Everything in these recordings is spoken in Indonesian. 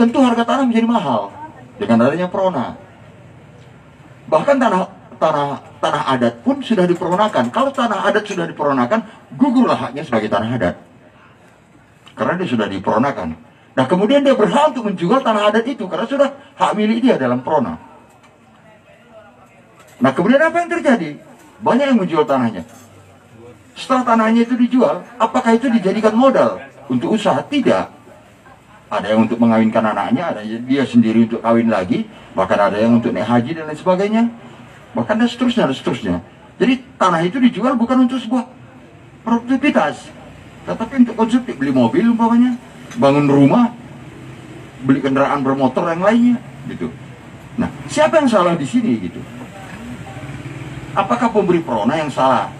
tentu harga tanah menjadi mahal dengan adanya prona. Bahkan tanah adat pun sudah diperonakan. Kalau tanah adat sudah diperonakan, gugurlah haknya sebagai tanah adat, karena dia sudah diperonakan. Nah, kemudian dia berhak untuk menjual tanah adat itu karena sudah hak milik dia dalam prona. Nah, kemudian apa yang terjadi? Banyak yang menjual tanahnya. Setelah tanahnya itu dijual, apakah itu dijadikan modal untuk usaha? Tidak. Ada yang untuk mengawinkan anaknya, ada yang dia sendiri untuk kawin lagi, bahkan ada yang untuk naik haji dan lain sebagainya, bahkan dan seterusnya dan seterusnya. Jadi tanah itu dijual bukan untuk sebuah produktivitas, tetapi untuk konsumsi, beli mobil umpamanya, bangun rumah, beli kendaraan bermotor yang lainnya, gitu. Nah, siapa yang salah di sini, gitu? Apakah pemberi prona yang salah?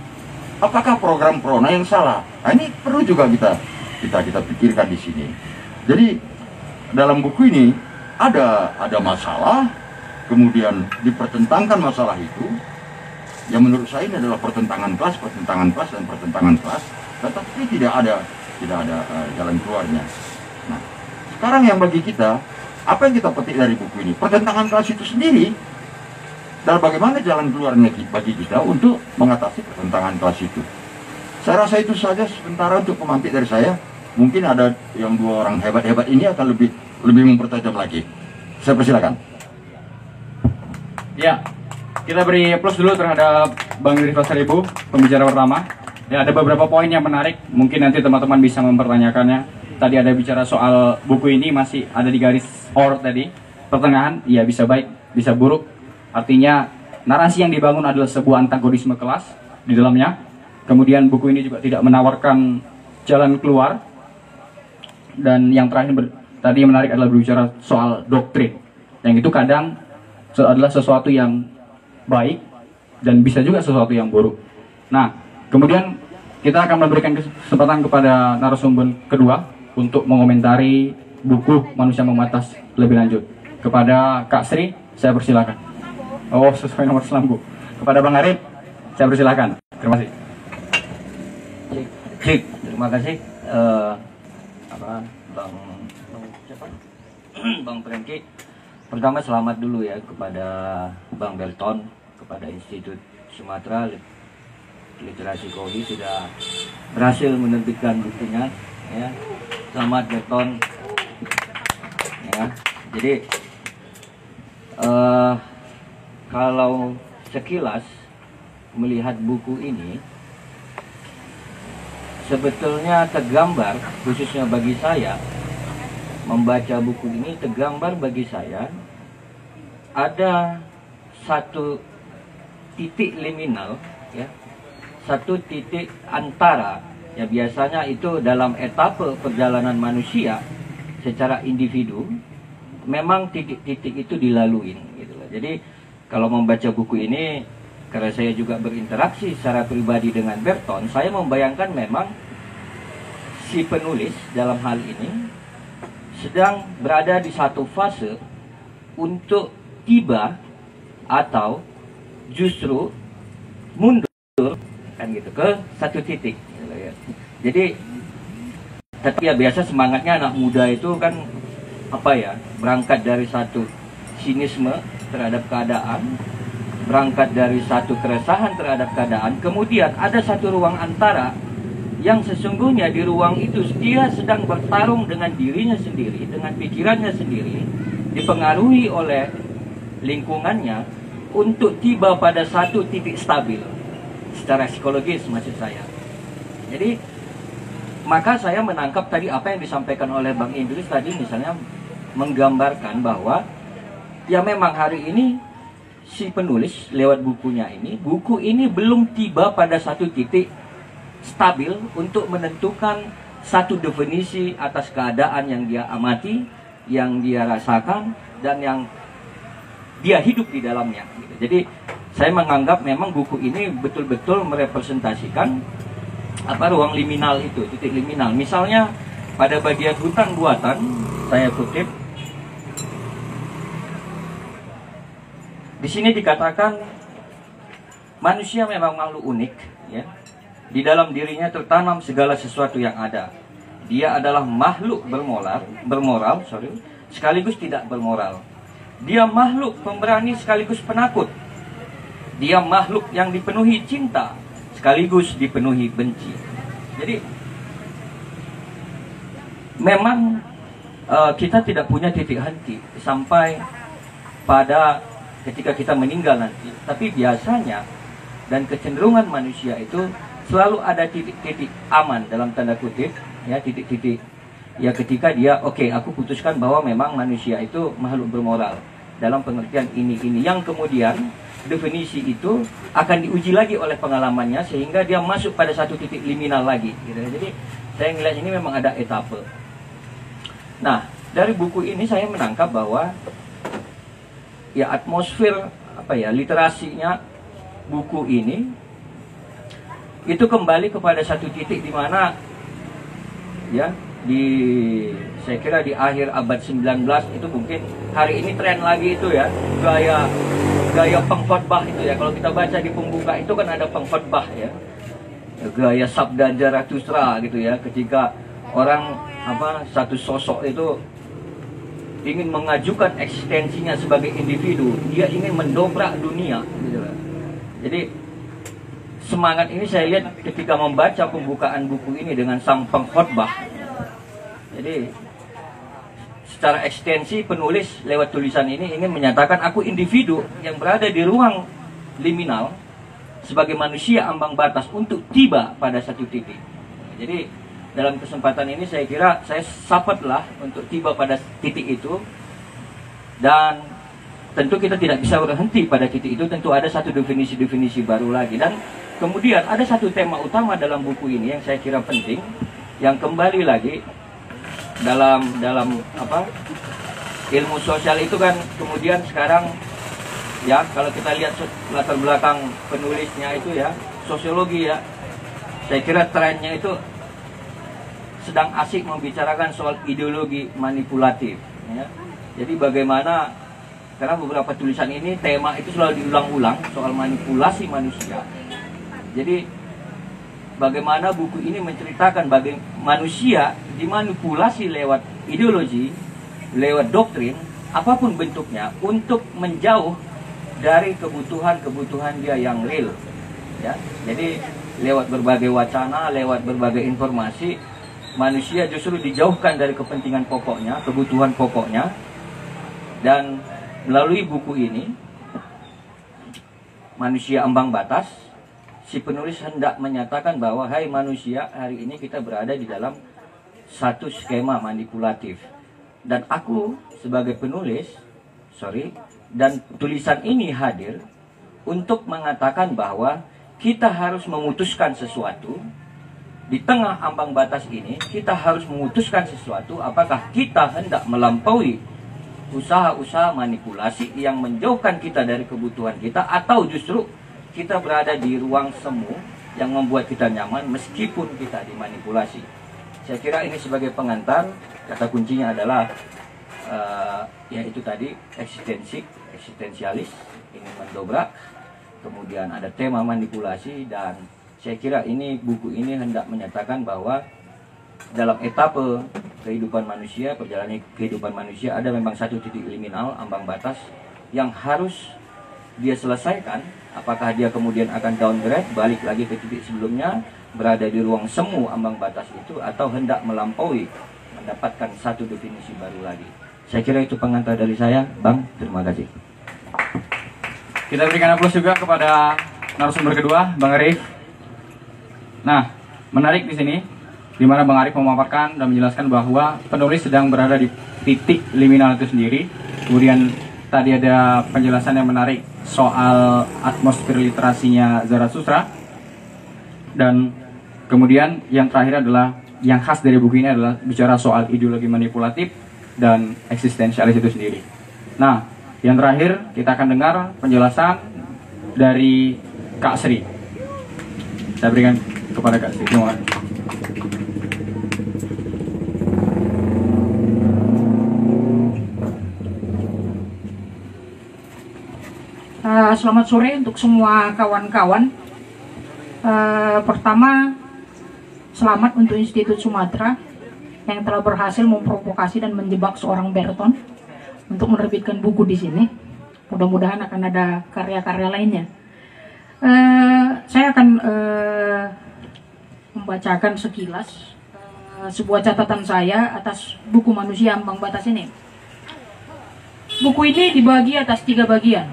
Apakah program prona yang salah? Nah, ini perlu juga kita pikirkan di sini. Jadi dalam buku ini ada masalah, kemudian dipertentangkan masalah itu. Yang menurut saya ini adalah pertentangan kelas dan pertentangan kelas, tetapi tidak ada jalan keluarnya. Nah, sekarang yang bagi kita, apa yang kita petik dari buku ini? Pertentangan kelas itu sendiri, dan bagaimana jalan keluarnya bagi kita untuk mengatasi pertentangan kelas itu. Saya rasa itu saja sementara untuk pemantik dari saya. Mungkin ada yang dua orang hebat-hebat ini akan lebih mempertajam lagi. Saya persilakan. Ya, kita beri plus dulu terhadap Bang Ridwan Seribu, pembicara pertama. Ya, ada beberapa poin yang menarik, mungkin nanti teman-teman bisa mempertanyakannya. Tadi ada bicara soal buku ini masih ada di garis or tadi, pertengahan, ya bisa baik, bisa buruk. Artinya narasi yang dibangun adalah sebuah antagonisme kelas di dalamnya. Kemudian buku ini juga tidak menawarkan jalan keluar. Dan yang terakhir tadi yang menarik adalah berbicara soal doktrin, yang itu kadang adalah sesuatu yang baik dan bisa juga sesuatu yang buruk. Nah, kemudian kita akan memberikan kesempatan kepada narasumber kedua untuk mengomentari buku Manusia Mematas lebih lanjut. Kepada Kak Sri, saya persilakan. Oh, sesuai nomor selambu. Kepada Bang Arif, saya persilakan. Terima kasih. Terima kasih. Bang Prengki. Pertama selamat dulu ya kepada Bang Belton, kepada Institut Sumatera Literasi Kohi sudah berhasil menerbitkan bukunya ya. Selamat Belton ya. Jadi kalau sekilas melihat buku ini, sebetulnya tergambar, khususnya bagi saya membaca buku ini, tergambar bagi saya ada satu titik liminal ya, satu titik antara ya, biasanya itu dalam etapa perjalanan manusia secara individu memang titik-titik itu dilaluin gitu loh. Jadi kalau membaca buku ini, karena saya juga berinteraksi secara pribadi dengan Belton, saya membayangkan memang si penulis dalam hal ini sedang berada di satu fase untuk tiba atau justru mundur kan gitu ke satu titik. Jadi tapi ya biasa semangatnya anak muda itu kan apa ya, berangkat dari satu sinisme terhadap keadaan, berangkat dari satu keresahan terhadap keadaan, kemudian ada satu ruang antara yang sesungguhnya di ruang itu dia sedang bertarung dengan dirinya sendiri, dengan pikirannya sendiri, dipengaruhi oleh lingkungannya untuk tiba pada satu titik stabil secara psikologis maksud saya. Jadi maka saya menangkap tadi apa yang disampaikan oleh Bang Idris tadi, misalnya menggambarkan bahwa ya memang hari ini si penulis lewat bukunya ini, buku ini belum tiba pada satu titik stabil untuk menentukan satu definisi atas keadaan yang dia amati, yang dia rasakan, dan yang dia hidup di dalamnya. Jadi saya menganggap memang buku ini betul-betul merepresentasikan apa ruang liminal itu, titik liminal. Misalnya pada bagian hutan buatan, saya kutip, di sini dikatakan manusia memang makhluk unik, ya. Di dalam dirinya tertanam segala sesuatu yang ada. Dia adalah makhluk bermoral, sekaligus tidak bermoral. Dia makhluk pemberani sekaligus penakut. Dia makhluk yang dipenuhi cinta sekaligus dipenuhi benci. Jadi memang kita tidak punya titik henti sampai pada ketika kita meninggal nanti. Tapi biasanya dan kecenderungan manusia itu selalu ada titik-titik aman dalam tanda kutip, ya, titik-titik ya ketika dia aku putuskan bahwa memang manusia itu makhluk bermoral dalam pengertian ini yang kemudian definisi itu akan diuji lagi oleh pengalamannya sehingga dia masuk pada satu titik liminal lagi gitu. Jadi saya melihat ini memang ada etape. Nah, dari buku ini saya menangkap bahwa ya atmosfer literasinya buku ini itu kembali kepada satu titik di mana ya saya kira di akhir abad 19 itu mungkin hari ini tren lagi itu ya gaya pengkhotbah itu ya. Kalau kita baca di pembuka itu kan ada pengkhotbah ya, gaya sabda Zarathustra gitu ya, ketika orang satu sosok itu ingin mengajukan eksistensinya sebagai individu, dia ingin mendobrak dunia gitu. Jadi semangat ini saya lihat ketika membaca pembukaan buku ini dengan sang pengkhotbah. Jadi secara ekstensi penulis lewat tulisan ini ingin menyatakan aku individu yang berada di ruang liminal sebagai manusia ambang batas untuk tiba pada satu titik. Jadi dalam kesempatan ini saya kira saya sapatlah untuk tiba pada titik itu, dan tentu kita tidak bisa berhenti pada titik itu, tentu ada satu definisi-definisi baru lagi. Dan kemudian ada satu tema utama dalam buku ini yang saya kira penting, yang kembali lagi dalam ilmu sosial itu kan kemudian sekarang ya, kalau kita lihat latar belakang penulisnya itu ya sosiologi ya, saya kira trennya itu sedang asik membicarakan soal ideologi manipulatif ya. Jadi bagaimana, karena beberapa tulisan ini tema itu selalu diulang-ulang soal manipulasi manusia. Jadi bagaimana buku ini menceritakan bagaimana manusia dimanipulasi lewat ideologi, lewat doktrin, apapun bentuknya, untuk menjauh dari kebutuhan-kebutuhan dia yang real. Ya, jadi lewat berbagai wacana, lewat berbagai informasi, manusia justru dijauhkan dari kepentingan pokoknya, kebutuhan pokoknya. Dan melalui buku ini, Manusia Ambang Batas, si penulis hendak menyatakan bahwa hai manusia, hari ini kita berada di dalam satu skema manipulatif. Dan aku sebagai penulis, dan tulisan ini hadir untuk mengatakan bahwa kita harus memutuskan sesuatu. Di tengah ambang batas ini, kita harus memutuskan sesuatu, apakah kita hendak melampaui usaha-usaha manipulasi yang menjauhkan kita dari kebutuhan kita, atau justru kita berada di ruang semu yang membuat kita nyaman meskipun kita dimanipulasi. Saya kira ini sebagai pengantar, kata kuncinya adalah yaitu tadi eksistensialis, ingin mendobrak, kemudian ada tema manipulasi, dan saya kira ini buku ini hendak menyatakan bahwa dalam etape kehidupan manusia, perjalanan kehidupan manusia, ada memang satu titik liminal, ambang batas yang harus dia selesaikan. Apakah dia kemudian akan downgrade, balik lagi ke titik sebelumnya, berada di ruang semu ambang batas itu, atau hendak melampaui, mendapatkan satu definisi baru lagi. Saya kira itu pengantar dari saya, Bang. Terima kasih. Kita berikan aplaus juga kepada narasumber kedua, Bang Arif. Nah, menarik di sini, di mana Bang Arif memaparkan dan menjelaskan bahwa penulis sedang berada di titik liminal itu sendiri. Kemudian tadi ada penjelasan yang menarik soal atmosfer literasinya Zarathustra. Dan kemudian yang terakhir adalah, yang khas dari buku ini adalah bicara soal ideologi manipulatif dan eksistensialis itu sendiri. Nah, yang terakhir kita akan dengar penjelasan dari Kak Sri. Saya berikan kepada Kak Sri. Terima kasih. Selamat sore untuk semua kawan-kawan. Pertama, selamat untuk Institut Sumatera yang telah berhasil memprovokasi dan menjebak seorang Berton untuk menerbitkan buku di sini. Mudah-mudahan akan ada karya-karya lainnya. Saya akan membacakan sekilas sebuah catatan saya atas buku Manusia Ambang Batas ini. Buku ini dibagi atas 3 bagian.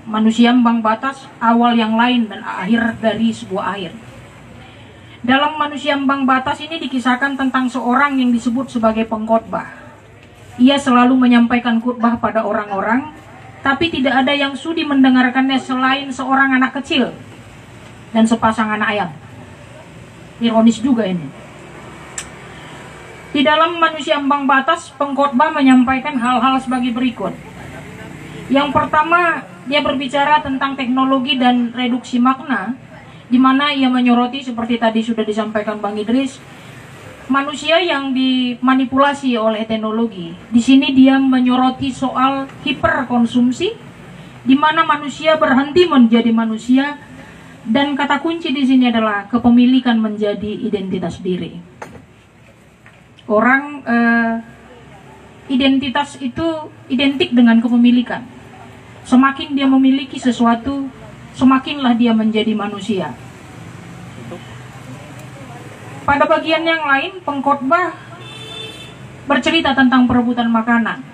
Manusia Ambang Batas, awal yang lain, dan akhir dari sebuah akhir. Dalam Manusia Ambang Batas ini dikisahkan tentang seorang yang disebut sebagai pengkhotbah. Ia selalu menyampaikan khotbah pada orang-orang, tapi tidak ada yang sudi mendengarkannya selain seorang anak kecil dan sepasang anak ayam. Ironis juga ini. Di dalam Manusia Ambang Batas, pengkhotbah menyampaikan hal-hal sebagai berikut. Yang pertama, dia berbicara tentang teknologi dan reduksi makna, di mana ia menyoroti seperti tadi sudah disampaikan Bang Idris, manusia yang dimanipulasi oleh teknologi. Di sini dia menyoroti soal hiperkonsumsi, di mana manusia berhenti menjadi manusia, dan kata kunci di sini adalah kepemilikan menjadi identitas diri. Orang identitas itu identik dengan kepemilikan. Semakin dia memiliki sesuatu, semakinlah dia menjadi manusia. Pada bagian yang lain, pengkhotbah bercerita tentang perebutan makanan.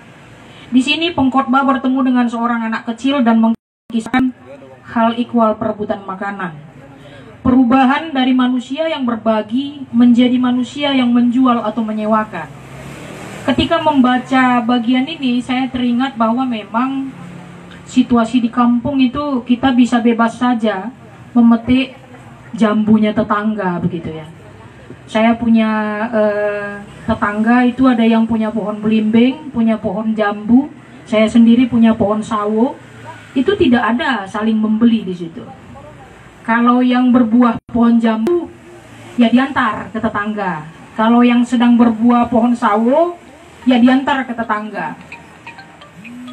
Di sini pengkhotbah bertemu dengan seorang anak kecil dan mengisahkan hal ikhwal perebutan makanan. Perubahan dari manusia yang berbagi menjadi manusia yang menjual atau menyewakan. Ketika membaca bagian ini, saya teringat bahwa memang situasi di kampung itu kita bisa bebas saja memetik jambunya tetangga, begitu ya. Saya punya tetangga itu ada yang punya pohon belimbing, punya pohon jambu. Saya sendiri punya pohon sawo. Itu tidak ada saling membeli di situ. Kalau yang berbuah pohon jambu, ya diantar ke tetangga. Kalau yang sedang berbuah pohon sawo, ya diantar ke tetangga.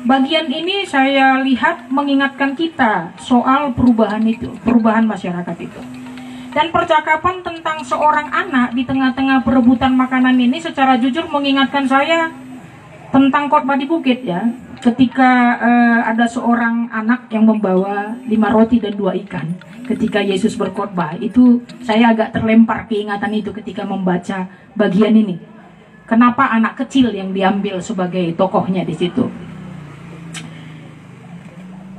Bagian ini saya lihat mengingatkan kita soal perubahan itu, perubahan masyarakat itu. Dan percakapan tentang seorang anak di tengah-tengah perebutan makanan ini secara jujur mengingatkan saya tentang khotbah di bukit ya. Ketika ada seorang anak yang membawa 5 roti dan 2 ikan. Ketika Yesus berkhotbah, itu saya agak terlempar keingatan itu ketika membaca bagian ini. Kenapa anak kecil yang diambil sebagai tokohnya di situ?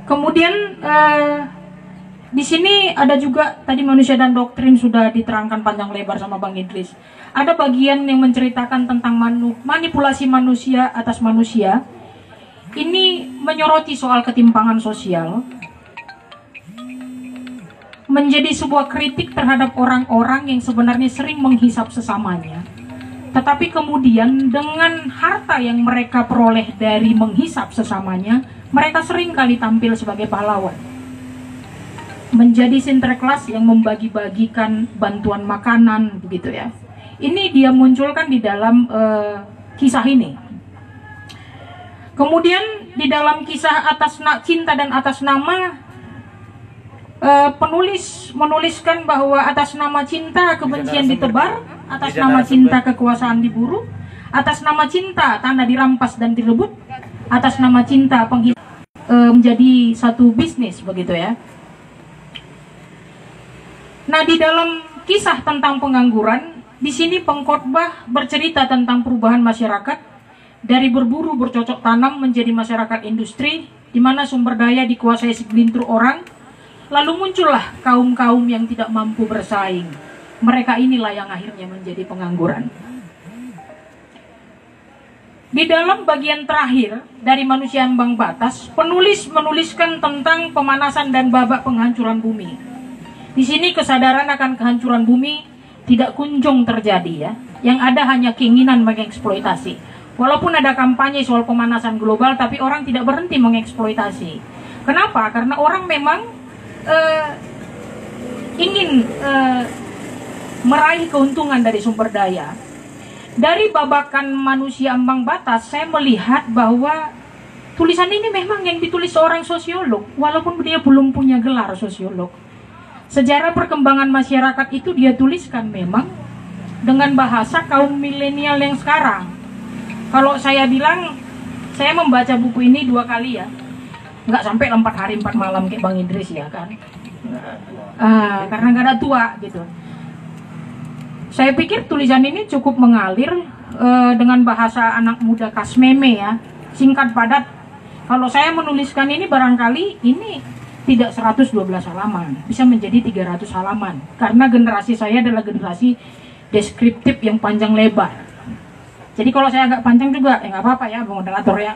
Kemudian di sini ada juga tadi manusia dan doktrin sudah diterangkan panjang lebar sama Bang Idris. Ada bagian yang menceritakan tentang manipulasi manusia atas manusia. Ini menyoroti soal ketimpangan sosial. Menjadi sebuah kritik terhadap orang-orang yang sebenarnya sering menghisap sesamanya. Tetapi kemudian dengan harta yang mereka peroleh dari menghisap sesamanya, mereka sering kali tampil sebagai pahlawan. Menjadi sinterklas yang membagi-bagikan bantuan makanan, begitu ya. Ini dia munculkan di dalam kisah ini. Kemudian di dalam kisah atas cinta dan atas nama, penulis menuliskan bahwa atas nama cinta kebencian ditebar, atas nama cinta kekuasaan diburu, atas nama cinta tanah dirampas dan direbut, atas nama cinta menjadi satu bisnis, begitu ya. Nah, di dalam kisah tentang pengangguran, di sini pengkhotbah bercerita tentang perubahan masyarakat dari berburu bercocok tanam menjadi masyarakat industri, di mana sumber daya dikuasai segelintir orang. Lalu muncullah kaum-kaum yang tidak mampu bersaing. Mereka inilah yang akhirnya menjadi pengangguran. Di dalam bagian terakhir dari Manusia Ambang Batas, penulis menuliskan tentang pemanasan dan babak penghancuran bumi. Di sini kesadaran akan kehancuran bumi tidak kunjung terjadi ya. Yang ada hanya keinginan mengeksploitasi. Walaupun ada kampanye soal pemanasan global, tapi orang tidak berhenti mengeksploitasi. Kenapa? Karena orang memang ingin meraih keuntungan dari sumber daya. Dari babakan Manusia Ambang Batas, saya melihat bahwa tulisan ini memang yang ditulis seorang sosiolog, walaupun dia belum punya gelar sosiolog. Sejarah perkembangan masyarakat itu dia tuliskan memang dengan bahasa kaum milenial yang sekarang. Kalau saya bilang, saya membaca buku ini 2 kali ya, nggak sampai 4 hari 4 malam kayak Bang Idris ya kan, karena nggak ada tua gitu. Saya pikir tulisan ini cukup mengalir dengan bahasa anak muda kasmeme ya, singkat padat. Kalau saya menuliskan ini barangkali ini tidak 112 halaman, bisa menjadi 300 halaman. Karena generasi saya adalah generasi deskriptif yang panjang lebar. Jadi kalau saya agak panjang juga, ya nggak apa-apa ya, Bang Moderator ya.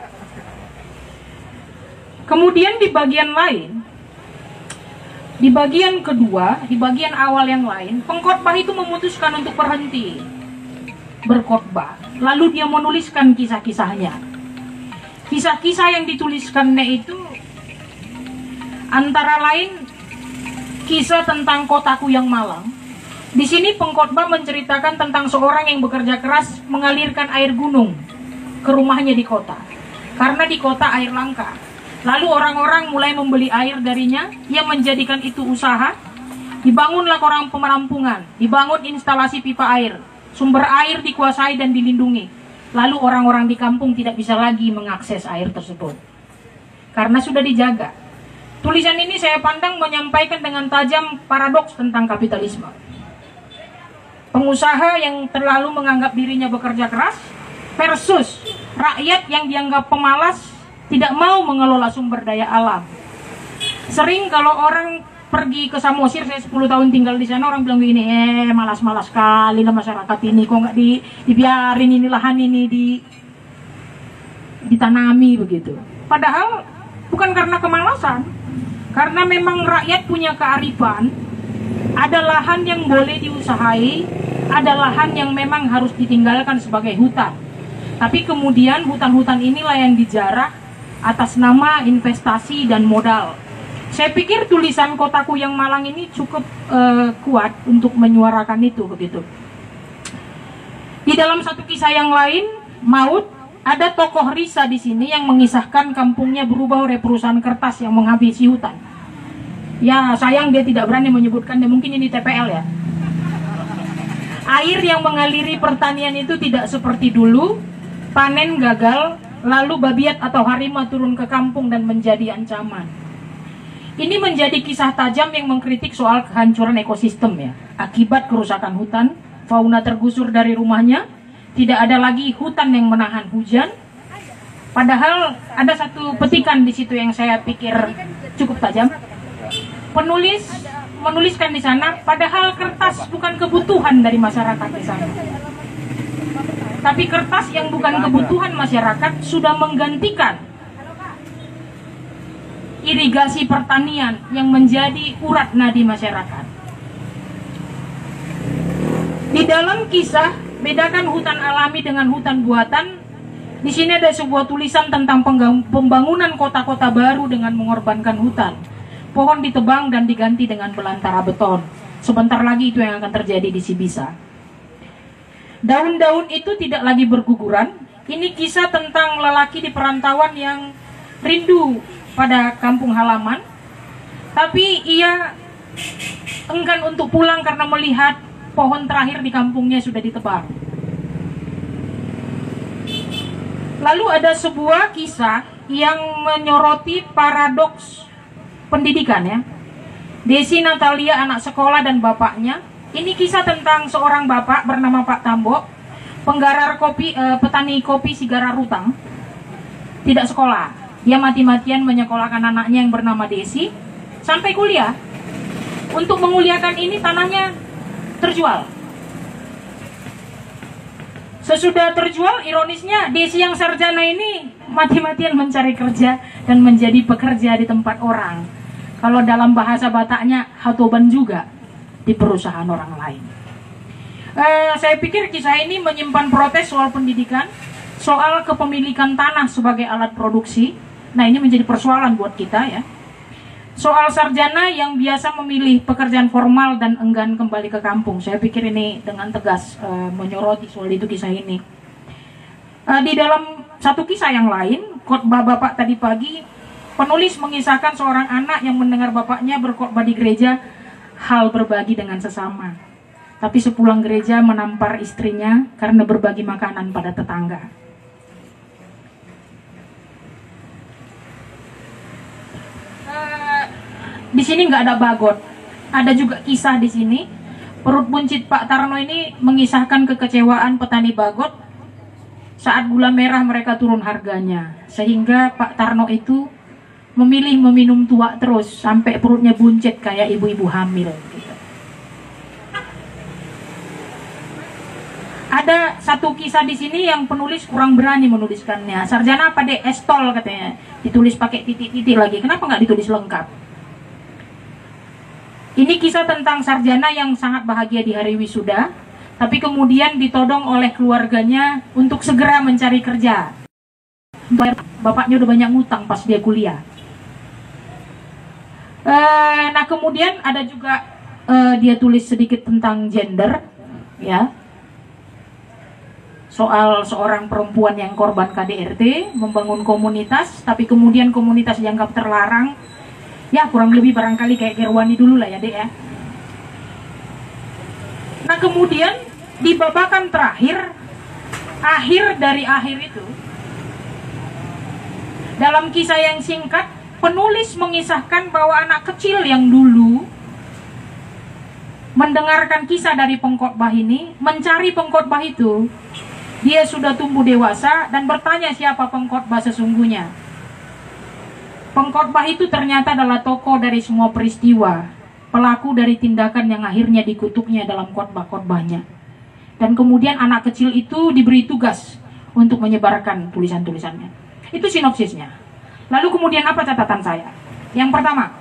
Kemudian di bagian lain, di bagian kedua, di bagian awal yang lain, pengkhotbah itu memutuskan untuk berhenti berkhotbah. Lalu dia menuliskan kisah-kisahnya. Kisah-kisah yang dituliskannya itu antara lain kisah tentang kotaku yang malang. Di sini pengkhotbah menceritakan tentang seorang yang bekerja keras mengalirkan air gunung ke rumahnya di kota. Karena di kota air langka. Lalu orang-orang mulai membeli air darinya, ia menjadikan itu usaha. Dibangunlah orang pemerampungan, dibangun instalasi pipa air. Sumber air dikuasai dan dilindungi. Lalu orang-orang di kampung tidak bisa lagi mengakses air tersebut karena sudah dijaga. Tulisan ini saya pandang menyampaikan dengan tajam paradoks tentang kapitalisme. Pengusaha yang terlalu menganggap dirinya bekerja keras versus rakyat yang dianggap pemalas, tidak mau mengelola sumber daya alam. Sering kalau orang pergi ke Samosir, saya 10 tahun tinggal di sana, orang bilang begini, malas-malas sekali lah masyarakat ini, kok nggak dibiarin ini lahan ini ditanami begitu. Padahal bukan karena kemalasan, karena memang rakyat punya kearifan, ada lahan yang boleh diusahai, ada lahan yang memang harus ditinggalkan sebagai hutan. Tapi kemudian hutan-hutan inilah yang dijarah atas nama investasi dan modal. Saya pikir tulisan Kotaku yang Malang ini cukup kuat untuk menyuarakan itu begitu. Di dalam satu kisah yang lain, Maut, ada tokoh Risa di sini yang mengisahkan kampungnya berubah oleh perusahaan kertas yang menghabisi hutan. Ya sayang dia tidak berani menyebutkannya, mungkin ini TPL ya. Air yang mengaliri pertanian itu tidak seperti dulu, panen gagal, lalu babiat atau harimau turun ke kampung dan menjadi ancaman. Ini menjadi kisah tajam yang mengkritik soal kehancuran ekosistem ya. Akibat kerusakan hutan, fauna tergusur dari rumahnya, tidak ada lagi hutan yang menahan hujan. Padahal ada satu petikan di situ yang saya pikir cukup tajam. Penulis menuliskan di sana, padahal kertas bukan kebutuhan dari masyarakat di sana. Tapi kertas yang bukan kebutuhan masyarakat sudah menggantikan irigasi pertanian yang menjadi urat nadi masyarakat. Di dalam kisah bedakan hutan alami dengan hutan buatan, di sini ada sebuah tulisan tentang pembangunan kota-kota baru dengan mengorbankan hutan. Pohon ditebang dan diganti dengan belantara beton. Sebentar lagi itu yang akan terjadi di Sibisa. Daun-daun itu tidak lagi berguguran. Ini kisah tentang lelaki di perantauan yang rindu pada kampung halaman, tapi ia enggan untuk pulang karena melihat pohon terakhir di kampungnya sudah ditebang. Lalu ada sebuah kisah yang menyoroti paradoks pendidikan ya. Desi Natalia, anak sekolah dan bapaknya. Ini kisah tentang seorang bapak bernama Pak Tambok, penggarar kopi, petani kopi Sigara Rutang. Tidak sekolah, dia mati-matian menyekolahkan anaknya yang bernama Desi sampai kuliah. Untuk menguliakan ini tanahnya terjual. Sesudah terjual, ironisnya Desi yang sarjana ini mati-matian mencari kerja dan menjadi pekerja di tempat orang. Kalau dalam bahasa Bataknya, hatoban juga di perusahaan orang lain. Saya pikir kisah ini menyimpan protes soal pendidikan, soal kepemilikan tanah sebagai alat produksi. Nah ini menjadi persoalan buat kita ya. Soal sarjana yang biasa memilih pekerjaan formal dan enggan kembali ke kampung. Saya pikir ini dengan tegas menyoroti soal itu kisah ini. Di dalam satu kisah yang lain, khotbah Bapak tadi pagi, penulis mengisahkan seorang anak yang mendengar bapaknya berkhotbah di gereja, hal berbagi dengan sesama. tapi sepulang gereja menampar istrinya karena berbagi makanan pada tetangga. Di sini nggak ada bagot, ada juga kisah di sini. Perut buncit Pak Tarno ini mengisahkan kekecewaan petani bagot saat gula merah mereka turun harganya, sehingga Pak Tarno itu memilih meminum tua terus sampai perutnya buncit kayak ibu-ibu hamil gitu. Ada satu kisah di sini yang penulis kurang berani menuliskannya. Sarjana apa deh? Estol katanya. Ditulis pakai titik-titik lagi. Kenapa nggak ditulis lengkap? Ini kisah tentang sarjana yang sangat bahagia di hari wisuda, tapi kemudian ditodong oleh keluarganya untuk segera mencari kerja. Bapaknya udah banyak ngutang pas dia kuliah. Nah kemudian ada juga dia tulis sedikit tentang gender, ya, soal seorang perempuan yang korban KDRT membangun komunitas, tapi kemudian komunitas dianggap terlarang. Ya kurang lebih barangkali kayak Gerwani dulu lah ya dek ya. Nah kemudian di babakan terakhir, akhir dari akhir itu, dalam kisah yang singkat, penulis mengisahkan bahwa anak kecil yang dulu mendengarkan kisah dari pengkhotbah ini, mencari pengkhotbah itu, dia sudah tumbuh dewasa dan bertanya siapa pengkhotbah sesungguhnya. Pengkhotbah itu ternyata adalah tokoh dari semua peristiwa, pelaku dari tindakan yang akhirnya dikutuknya dalam khotbah-khotbahnya. Dan kemudian anak kecil itu diberi tugas untuk menyebarkan tulisan-tulisannya. Itu sinopsisnya. Lalu kemudian apa catatan saya? Yang pertama,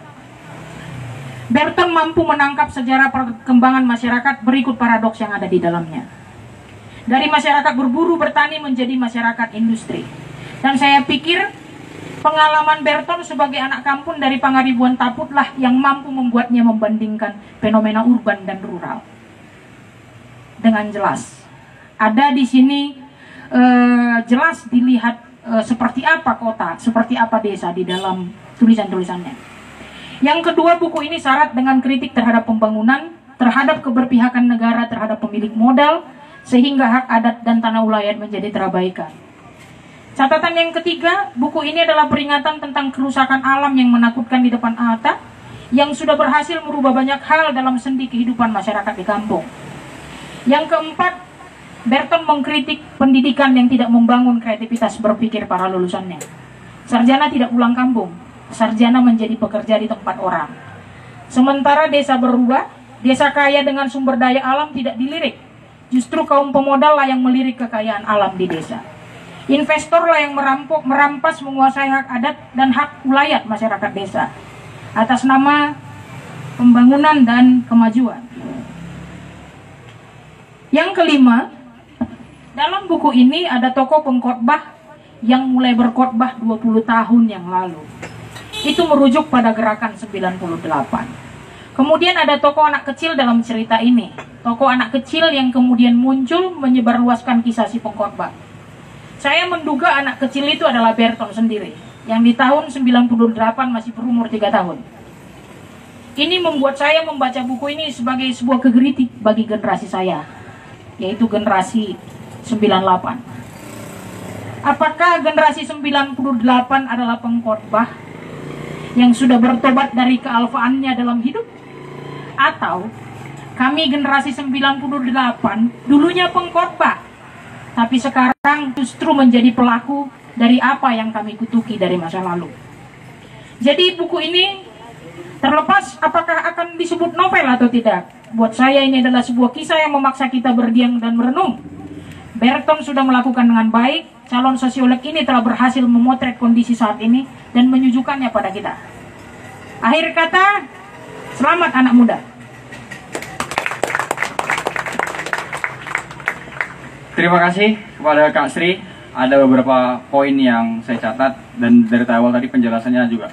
Berton mampu menangkap sejarah perkembangan masyarakat berikut paradoks yang ada di dalamnya. Dari masyarakat berburu bertani menjadi masyarakat industri. Dan saya pikir pengalaman Berton sebagai anak kampung dari Pangaribuan Taputlah yang mampu membuatnya membandingkan fenomena urban dan rural. Dengan jelas. Ada di sini jelas dilihat seperti apa kota, seperti apa desa di dalam tulisan-tulisannya. Yang kedua, buku ini syarat dengan kritik terhadap pembangunan, terhadap keberpihakan negara terhadap pemilik modal, sehingga hak adat dan tanah ulayat menjadi terabaikan. Catatan yang ketiga, buku ini adalah peringatan tentang kerusakan alam yang menakutkan di depan mata, yang sudah berhasil merubah banyak hal dalam sendi kehidupan masyarakat di kampung. Yang keempat, Berton mengkritik pendidikan yang tidak membangun kreativitas berpikir para lulusannya. Sarjana tidak pulang kampung, sarjana menjadi pekerja di tempat orang. Sementara desa berubah, desa kaya dengan sumber daya alam tidak dilirik. Justru kaum pemodal lah yang melirik kekayaan alam di desa. Investor lah yang merampas menguasai hak adat dan hak ulayat masyarakat desa atas nama pembangunan dan kemajuan. Yang kelima, dalam buku ini ada tokoh pengkhotbah yang mulai berkhotbah 20 tahun yang lalu. Itu merujuk pada gerakan 98. Kemudian ada tokoh anak kecil dalam cerita ini. Tokoh anak kecil yang kemudian muncul menyebarluaskan kisah si pengkhotbah. Saya menduga anak kecil itu adalah Berton sendiri, yang di tahun 98 masih berumur 3 tahun. Ini membuat saya membaca buku ini sebagai sebuah kegeritik bagi generasi saya, yaitu generasi 98. Apakah generasi 98 adalah pengkhotbah yang sudah bertobat dari kealfaannya dalam hidup? Atau kami generasi 98 dulunya pengkhotbah, tapi sekarang justru menjadi pelaku dari apa yang kami kutuki dari masa lalu. Jadi buku ini terlepas apakah akan disebut novel atau tidak, buat saya ini adalah sebuah kisah yang memaksa kita berdiam dan merenung. Berton sudah melakukan dengan baik. Calon sosiolog ini telah berhasil memotret kondisi saat ini dan menyuguhkannya pada kita. Akhir kata, selamat anak muda. Terima kasih kepada Kak Sri. Ada beberapa poin yang saya catat dan dari awal tadi penjelasannya juga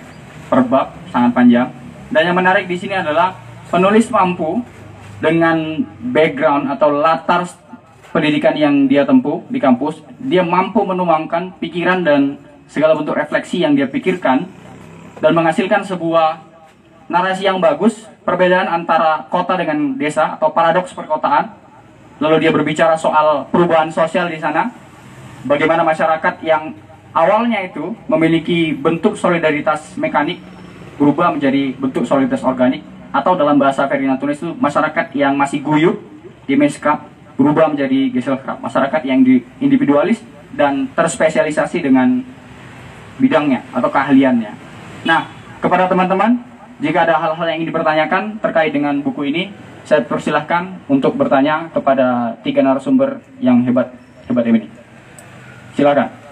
per bab sangat panjang. Dan yang menarik di sini adalah penulis mampu dengan background atau latar pendidikan yang dia tempuh di kampus, dia mampu menuangkan pikiran dan segala bentuk refleksi yang dia pikirkan dan menghasilkan sebuah narasi yang bagus, perbedaan antara kota dengan desa atau paradoks perkotaan. Lalu dia berbicara soal perubahan sosial di sana, bagaimana masyarakat yang awalnya itu memiliki bentuk solidaritas mekanik berubah menjadi bentuk solidaritas organik, atau dalam bahasa Ferdinand Tunis itu masyarakat yang masih guyup di Gesellschaft berubah menjadi Gesellschaft, masyarakat yang individualis dan terspesialisasi dengan bidangnya atau keahliannya. Nah, kepada teman-teman, jika ada hal-hal yang ingin dipertanyakan terkait dengan buku ini, saya persilahkan untuk bertanya kepada 3 narasumber yang hebat ini. Silakan.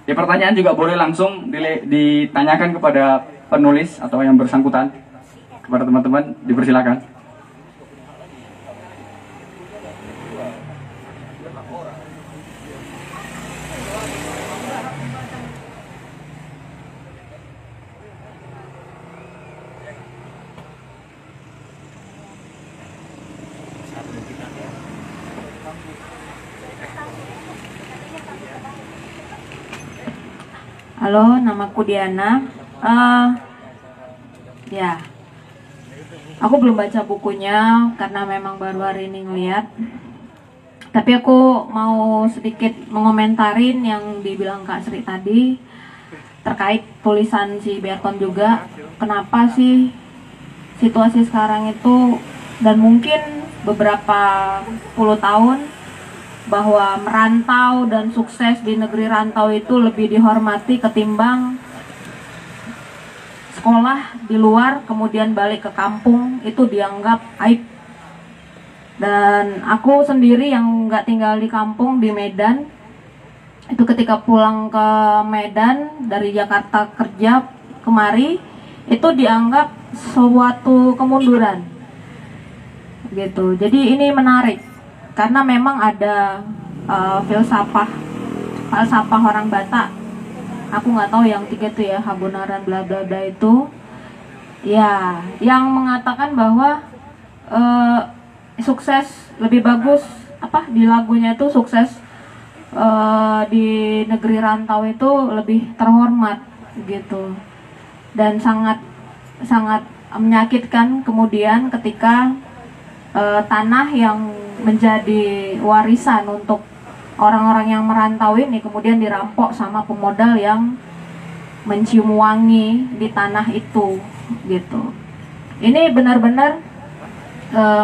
Ya, pertanyaan juga boleh langsung ditanyakan kepada penulis atau yang bersangkutan. Kepada teman-teman, dipersilakan. Halo, namaku Diana. Ya, aku belum baca bukunya karena memang baru hari ini ngeliat. Tapi aku mau sedikit menkomentarin yang dibilang Kak Sri tadi terkait tulisan si Berton juga. Kenapa sih situasi sekarang itu, dan mungkin beberapa puluh tahun, bahwa merantau dan sukses di negeri rantau itu lebih dihormati ketimbang sekolah di luar kemudian balik ke kampung itu dianggap aib. Dan aku sendiri yang nggak tinggal di kampung di Medan, itu ketika pulang ke Medan dari Jakarta kerja kemari itu dianggap suatu kemunduran gitu. Jadi ini menarik karena memang ada falsafah orang Batak. Aku nggak tahu yang 3 itu ya, Habonaran bla bla bla itu. Ya, yang mengatakan bahwa sukses lebih bagus di lagunya itu sukses di negeri rantau itu lebih terhormat gitu. Dan sangat menyakitkan kemudian ketika tanah yang menjadi warisan untuk orang-orang yang merantau ini kemudian dirampok sama pemodal yang mencium wangi di tanah itu gitu. Ini benar-benar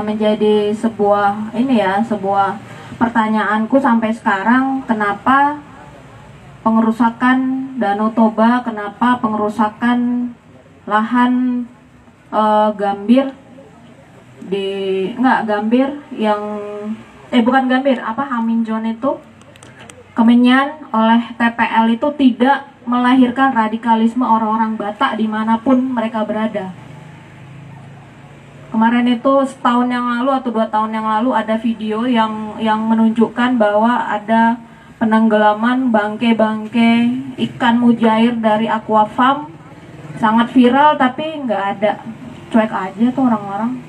menjadi sebuah pertanyaanku sampai sekarang, kenapa pengerusakan Danau Toba, kenapa pengerusakan lahan Gambir Haminjon itu Kemenyan oleh TPL itu tidak melahirkan radikalisme orang-orang Batak dimanapun mereka berada. Kemarin itu setahun yang lalu atau 2 tahun yang lalu ada video yang menunjukkan bahwa ada penenggelaman bangke-bangke ikan mujair dari Aquafarm, sangat viral tapi nggak ada, cuek aja tuh orang-orang.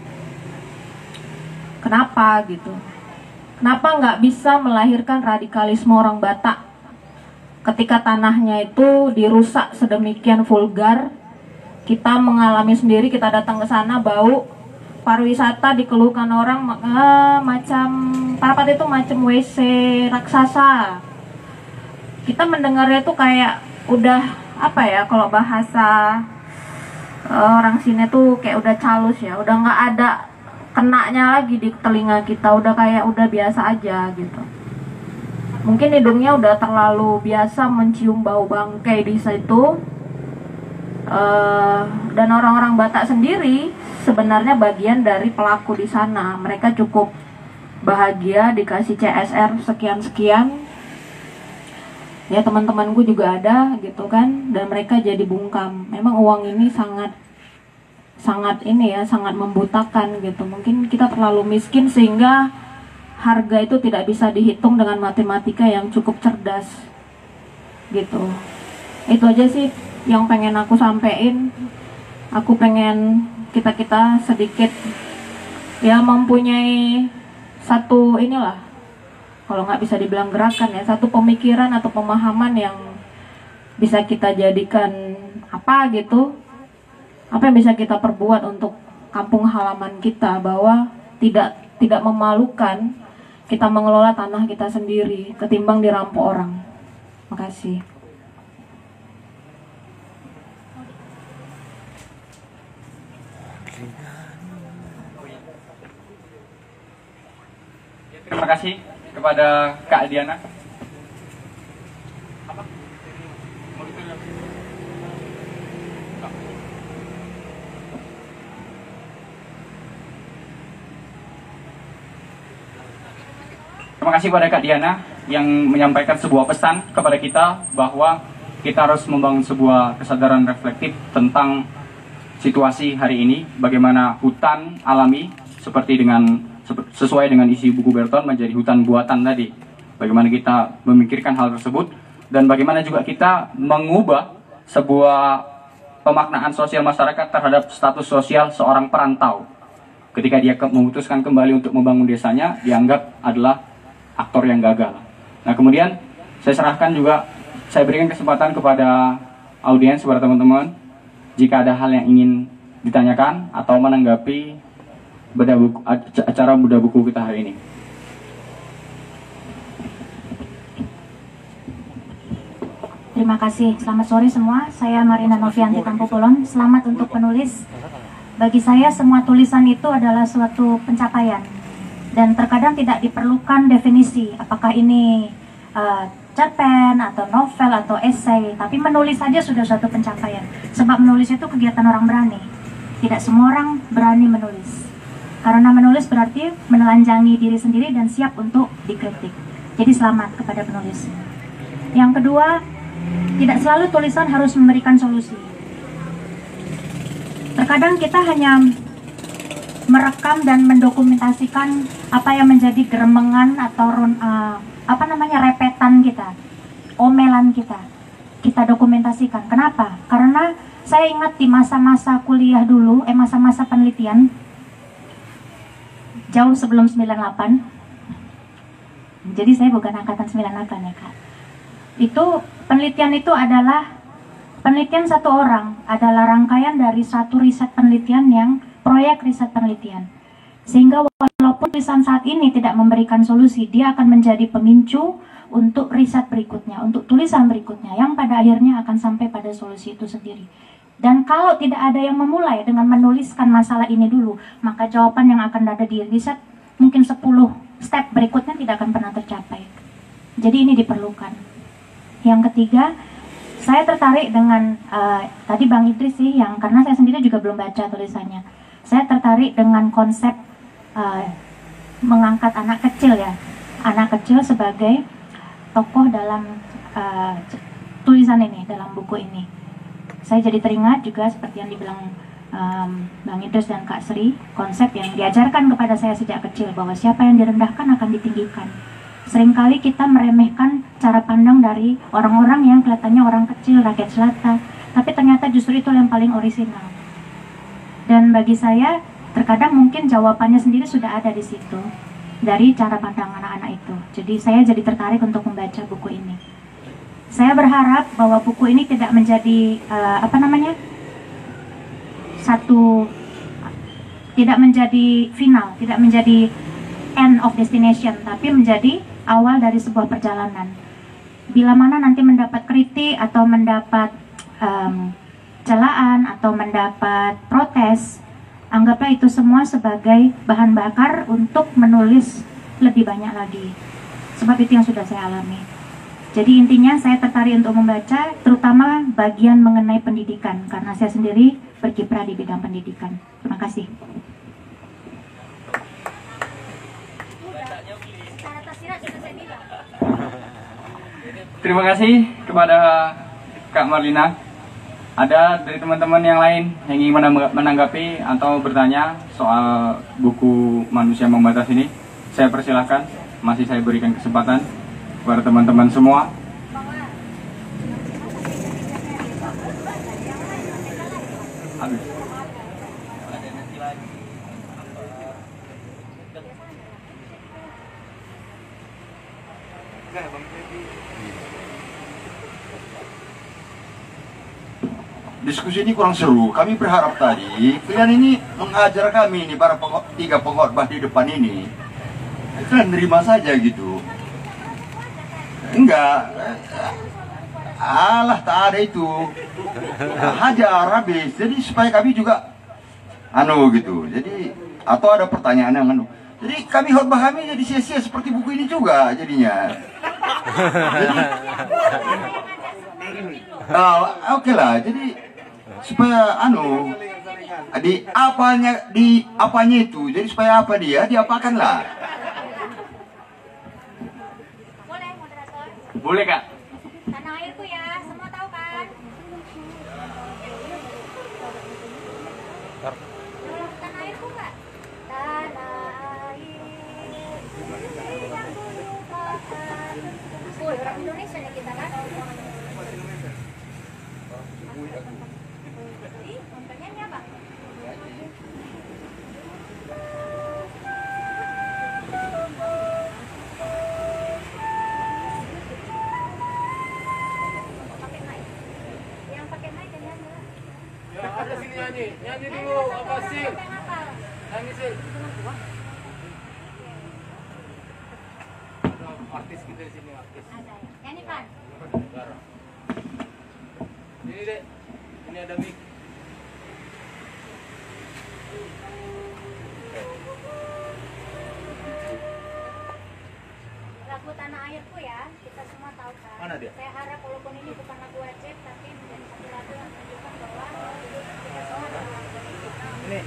Kenapa gitu? Kenapa nggak bisa melahirkan radikalisme orang Batak ketika tanahnya itu dirusak sedemikian vulgar? Kita mengalami sendiri, kita datang ke sana bau, pariwisata dikeluhkan orang macam Parapat itu macam WC raksasa. Kita mendengarnya tuh kayak udah kalau bahasa orang sini tuh kayak udah calus ya, udah nggak ada kenanya lagi di telinga kita, udah biasa aja gitu. Mungkin hidungnya udah terlalu biasa mencium bau bangkai di situ. Dan orang-orang Batak sendiri sebenarnya bagian dari pelaku di sana. Mereka cukup bahagia dikasih CSR sekian-sekian. Ya, teman-temanku juga ada gitu kan, dan mereka jadi bungkam. Memang uang ini sangat membutakan gitu. Mungkin kita terlalu miskin sehingga harga itu tidak bisa dihitung dengan matematika yang cukup cerdas gitu. Itu aja sih yang pengen aku sampein. aku pengen kita sedikit ya mempunyai satu inilah, kalau nggak bisa dibilang gerakan ya, satu pemikiran atau pemahaman yang bisa kita jadikan apa gitu, apa yang bisa kita perbuat untuk kampung halaman kita, bahwa tidak memalukan kita mengelola tanah kita sendiri ketimbang dirampok orang. Makasih. Terima kasih kepada Kak Diana. Terima kasih kepada Kak Diana yang menyampaikan sebuah pesan kepada kita bahwa kita harus membangun sebuah kesadaran reflektif tentang situasi hari ini, bagaimana hutan alami sesuai dengan isi buku Berton menjadi hutan buatan tadi. Bagaimana kita memikirkan hal tersebut dan bagaimana juga kita mengubah sebuah pemaknaan sosial masyarakat terhadap status sosial seorang perantau. Ketika dia memutuskan kembali untuk membangun desanya, dianggap adalah aktor yang gagal. Nah, kemudian saya berikan kesempatan kepada audiens, kepada teman-teman, jika ada hal yang ingin ditanyakan atau menanggapi acara bedah buku kita hari ini. Terima kasih. Selamat sore semua. Saya Marina Novianti Tampopolon. Selamat untuk penulis. Bagi saya semua tulisan itu adalah suatu pencapaian. Dan terkadang tidak diperlukan definisi apakah ini cerpen atau novel atau esai, tapi menulis saja sudah suatu pencapaian. Sebab menulis itu kegiatan orang berani. Tidak semua orang berani menulis. Karena menulis berarti menelanjangi diri sendiri dan siap untuk dikritik. Jadi selamat kepada penulis. Yang kedua, tidak selalu tulisan harus memberikan solusi. Terkadang kita hanya merekam dan mendokumentasikan apa yang menjadi geremengan atau repetan kita, omelan kita. Kita dokumentasikan. Kenapa? Karena saya ingat di masa-masa kuliah dulu, masa-masa penelitian, jauh sebelum 98. Jadi saya bukan angkatan 98 ya Kak. Itu penelitian itu adalah penelitian satu orang, adalah rangkaian dari satu riset penelitian yang proyek riset penelitian. Sehingga walaupun tulisan saat ini tidak memberikan solusi, dia akan menjadi pemicu untuk riset berikutnya, untuk tulisan berikutnya, yang pada akhirnya akan sampai pada solusi itu sendiri. Dan kalau tidak ada yang memulai dengan menuliskan masalah ini dulu, maka jawaban yang akan ada di riset mungkin 10 step berikutnya tidak akan pernah tercapai. Jadi ini diperlukan. Yang ketiga, saya tertarik dengan tadi Bang Idris sih, yang karena saya sendiri juga belum baca tulisannya. Saya tertarik dengan konsep mengangkat anak kecil ya, anak kecil sebagai tokoh dalam tulisan ini, dalam buku ini. Saya jadi teringat juga seperti yang dibilang Bang Idris dan Kak Sri, konsep yang diajarkan kepada saya sejak kecil bahwa siapa yang direndahkan akan ditinggikan. Seringkali kita meremehkan cara pandang dari orang-orang yang kelihatannya orang kecil, rakyat jelata, tapi ternyata justru itu yang paling orisinal. Dan bagi saya, terkadang mungkin jawabannya sendiri sudah ada di situ, dari cara pandang anak-anak itu. Jadi saya jadi tertarik untuk membaca buku ini. Saya berharap bahwa buku ini tidak menjadi tidak menjadi final, tidak menjadi end of destination, tapi menjadi awal dari sebuah perjalanan. Bila mana nanti mendapat kritik atau mendapat celaan atau mendapat protes, anggaplah itu semua sebagai bahan bakar untuk menulis lebih banyak lagi. Sebab itu yang sudah saya alami. Jadi intinya saya tertarik untuk membaca, terutama bagian mengenai pendidikan, karena saya sendiri berkiprah di bidang pendidikan. Terima kasih. Terima kasih kepada Kak Marlina. Ada dari teman-teman yang lain yang ingin menanggapi atau bertanya soal buku Manusia Membatas ini? Saya persilahkan, masih saya berikan kesempatan kepada teman-teman semua. habis. Diskusi ini kurang seru. Kami berharap tadi kalian ini mengajar kami ini para tiga pengkhotbah di depan ini. Kalian nerima saja gitu. Enggak. Alah, tak ada itu. Hajar habis. Jadi supaya kami juga gitu. Jadi atau ada pertanyaan yang Jadi kami khotbah kami jadi sia-sia seperti buku ini juga jadinya. Jadi oke lah. Jadi supaya di apanya itu. Jadi supaya apa dia diapakan lah. Boleh, moderator. Boleh, Kak. Tanah airku ya, semua tahu kan? Tanah airku nggak? Tanah air yang kulupakan. Orang Indonesia nih kita kan? Penyanyi apa? Pakai mic. Yang pakai mic kan nyanyi lah. Ya, ada sini nyanyi dulu, apa sih? Nyanyi sih. Ada artis kita di sini, artis. Ada ya. Nyanyi kan? Ini dek, ini ada mic. Lagu Tanah Airku ya, kita semua tahu kan. Mana dia? Saya harap walaupun ini bukan lagu wajib, tapi menjadi satu lagu yang menunjukkan bahwa kita semua adalah lagu ini. Ini.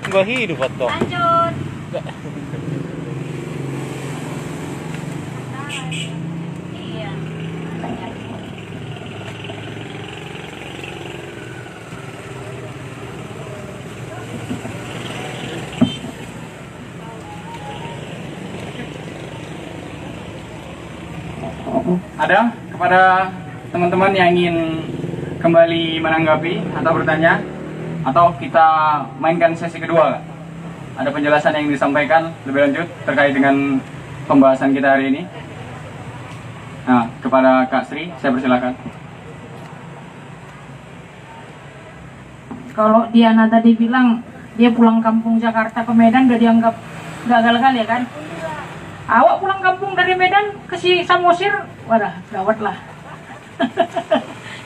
Nggak hidup atau? Lanjut. Iya. Ada kepada teman-teman yang ingin kembali menanggapi atau bertanya, atau kita mainkan sesi kedua? Ada penjelasan yang disampaikan lebih lanjut terkait dengan pembahasan kita hari ini? Nah, kepada Kak Sri, saya persilakan. Kalau Diana tadi bilang dia pulang kampung Jakarta ke Medan udah dianggap gagal kali ya kan? Awak pulang kampung dari Medan ke Samosir, wadah gawat lah.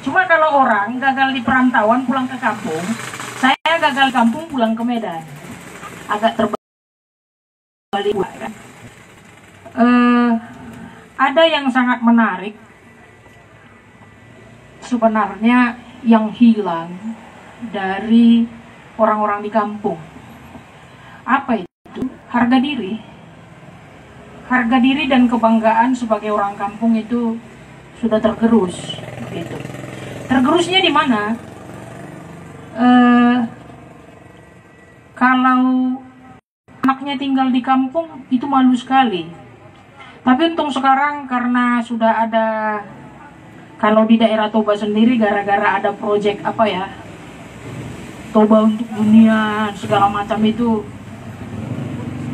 Cuma kalau orang gagal di perantauan pulang ke kampung, saya gagal kampung pulang ke Medan, agak terbalik kan? Ada yang sangat menarik sebenarnya yang hilang dari orang-orang di kampung. Apa itu? Harga diri. Harga diri dan kebanggaan sebagai orang kampung itu sudah tergerus. Gitu. Tergerusnya di mana? Kalau anaknya tinggal di kampung itu malu sekali. Tapi untung sekarang karena sudah ada, kalau di daerah Toba sendiri gara-gara ada proyek apa ya, Toba untuk dunia segala macam itu,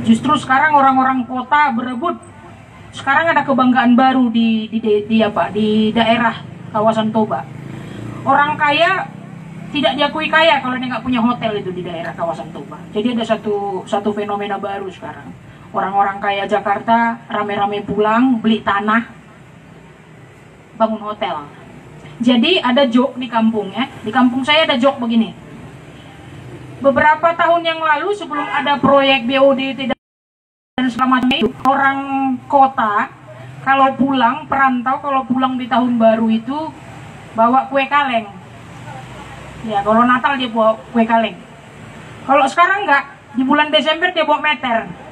justru sekarang orang-orang kota berebut. Sekarang ada kebanggaan baru di daerah kawasan Toba. Orang kaya tidak diakui kaya kalau dia nggak punya hotel itu di daerah kawasan Toba. Jadi ada satu fenomena baru sekarang. Orang-orang kaya Jakarta rame-rame pulang beli tanah, bangun hotel. Jadi ada joke di kampung ya. Di kampung saya ada joke begini. Beberapa tahun yang lalu sebelum ada proyek BOD dan segala macam itu, orang kota kalau pulang, perantau kalau pulang di tahun baru itu bawa kue kaleng. Ya kalau Natal dia bawa kue kaleng. Kalau sekarang enggak, di bulan Desember dia bawa meter.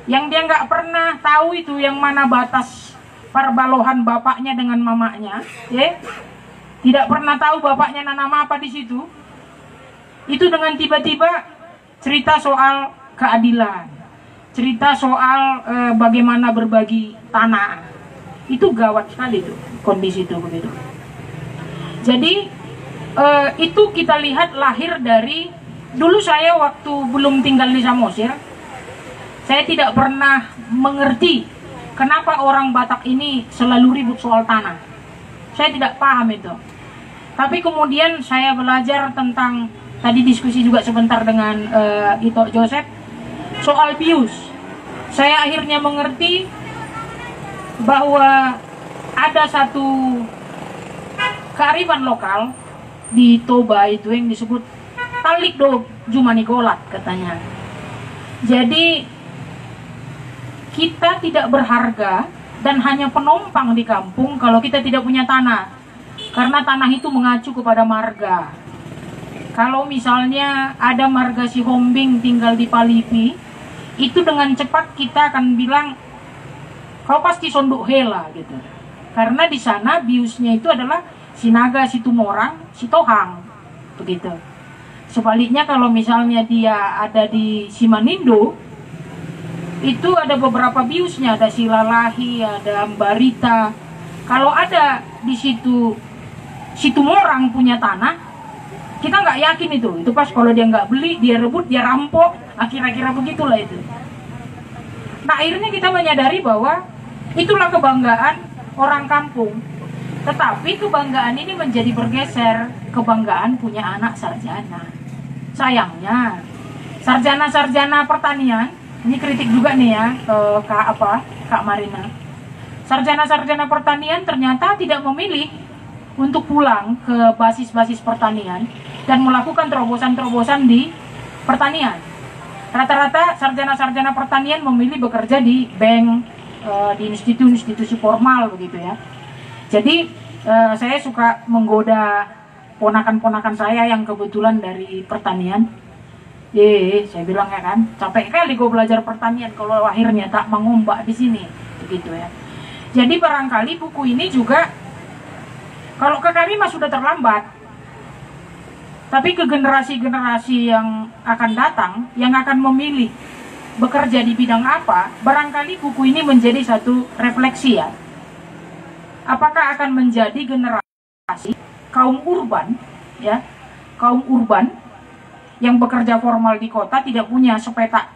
Yang dia nggak pernah tahu itu yang mana batas perbalohan bapaknya dengan mamanya, ya. Tidak pernah tahu bapaknya nanam apa di situ. Itu dengan tiba-tiba cerita soal keadilan, cerita soal bagaimana berbagi tanah. Itu gawat sekali tuh kondisi itu begitu. Jadi itu kita lihat lahir dari dulu saya waktu belum tinggal di Samosir. Saya tidak pernah mengerti kenapa orang Batak ini selalu ribut soal tanah. Saya tidak paham itu. Tapi kemudian saya belajar tentang, tadi diskusi juga sebentar dengan Ito Joseph, soal bius. Saya akhirnya mengerti bahwa ada satu kearifan lokal di Toba itu yang disebut Talik Do Jumanikolat katanya. Jadi kita tidak berharga dan hanya penumpang di kampung kalau kita tidak punya tanah. Karena tanah itu mengacu kepada marga. Kalau misalnya ada marga si Hombing tinggal di Palipi, itu dengan cepat kita akan bilang, kau pasti sonduk hela gitu. Karena di sana biusnya itu adalah si Naga, si Tumorang, si Tohang, begitu. Sebaliknya kalau misalnya dia ada di Simanindo, itu ada beberapa biusnya, ada Silalahi, ada Ambarita. Kalau ada di situ Tumorang punya tanah, kita nggak yakin itu pas kalau dia nggak beli, dia rebut, dia rampok, kira-kira begitulah itu. Nah akhirnya kita menyadari bahwa itulah kebanggaan orang kampung. Tetapi kebanggaan ini menjadi bergeser, kebanggaan punya anak sarjana. Sayangnya sarjana-sarjana pertanian, ini kritik juga nih ya ke Kak Marina. Sarjana-sarjana pertanian ternyata tidak memilih untuk pulang ke basis-basis pertanian dan melakukan terobosan-terobosan di pertanian. Rata-rata sarjana-sarjana pertanian memilih bekerja di bank, di institusi formal begitu ya. Jadi saya suka menggoda ponakan-ponakan saya yang kebetulan dari pertanian. Saya bilang ya kan, capek kali gue belajar pertanian kalau akhirnya tak mengombak di sini, begitu ya. Jadi barangkali buku ini juga, kalau ke kami mah sudah terlambat, tapi ke generasi-generasi yang akan datang, yang akan memilih bekerja di bidang apa, barangkali buku ini menjadi satu refleksi ya. Apakah akan menjadi generasi kaum urban, ya, kaum urban yang bekerja formal di kota, tidak punya sepetak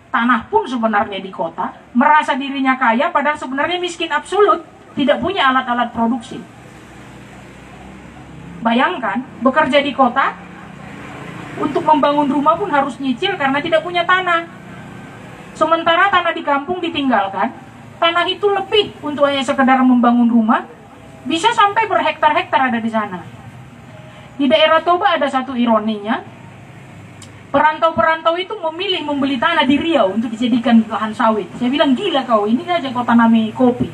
tanah pun sebenarnya di kota, merasa dirinya kaya padahal sebenarnya miskin absolut, tidak punya alat-alat produksi. Bayangkan, bekerja di kota, untuk membangun rumah pun harus nyicil karena tidak punya tanah. Sementara tanah di kampung ditinggalkan, tanah itu lebih untuk hanya sekedar membangun rumah, bisa sampai berhektar-hektar ada di sana. Di daerah Toba ada satu ironinya, perantau-perantau itu memilih membeli tanah di Riau untuk dijadikan lahan sawit. Saya bilang, gila kau, ini aja kau tanami kopi.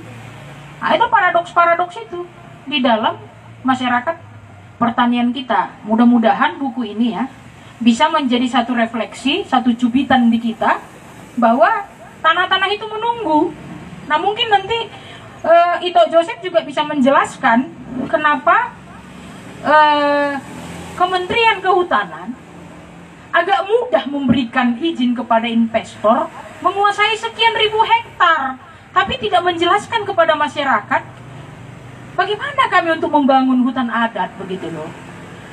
Nah, itu paradoks-paradoks itu di dalam masyarakat pertanian kita. Mudah-mudahan buku ini ya bisa menjadi satu refleksi, satu cubitan di kita bahwa tanah-tanah itu menunggu. Nah, mungkin nanti Ito Joseph juga bisa menjelaskan kenapa Kementerian Kehutanan agak mudah memberikan izin kepada investor menguasai sekian ribu hektar, tapi tidak menjelaskan kepada masyarakat bagaimana kami untuk membangun hutan adat, begitu loh.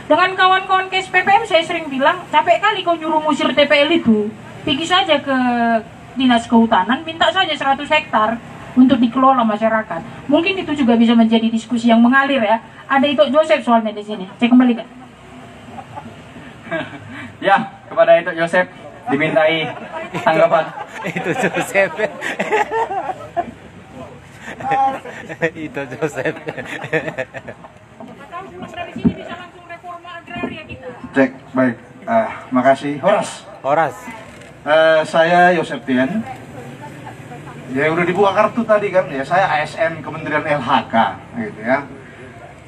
Dengan kawan-kawan KSPPM saya sering bilang, capek kali kau nyuruh musir TPL itu, pergi saja ke Dinas Kehutanan, minta saja 100 hektar untuk dikelola masyarakat. Mungkin itu juga bisa menjadi diskusi yang mengalir ya. Ada Ito Joseph soalnya di sini. Saya kembalikan. Ya, kepada Ito Joseph dimintai tanggapan. Itu Joseph. Itu Joseph. Dari sini bisa langsung reforma agraria kita. Cek, baik. Makasih. Horas. Saya Yosef Tian. Ya udah dibuka kartu tadi kan. Ya saya ASN Kementerian LHK, gitu ya.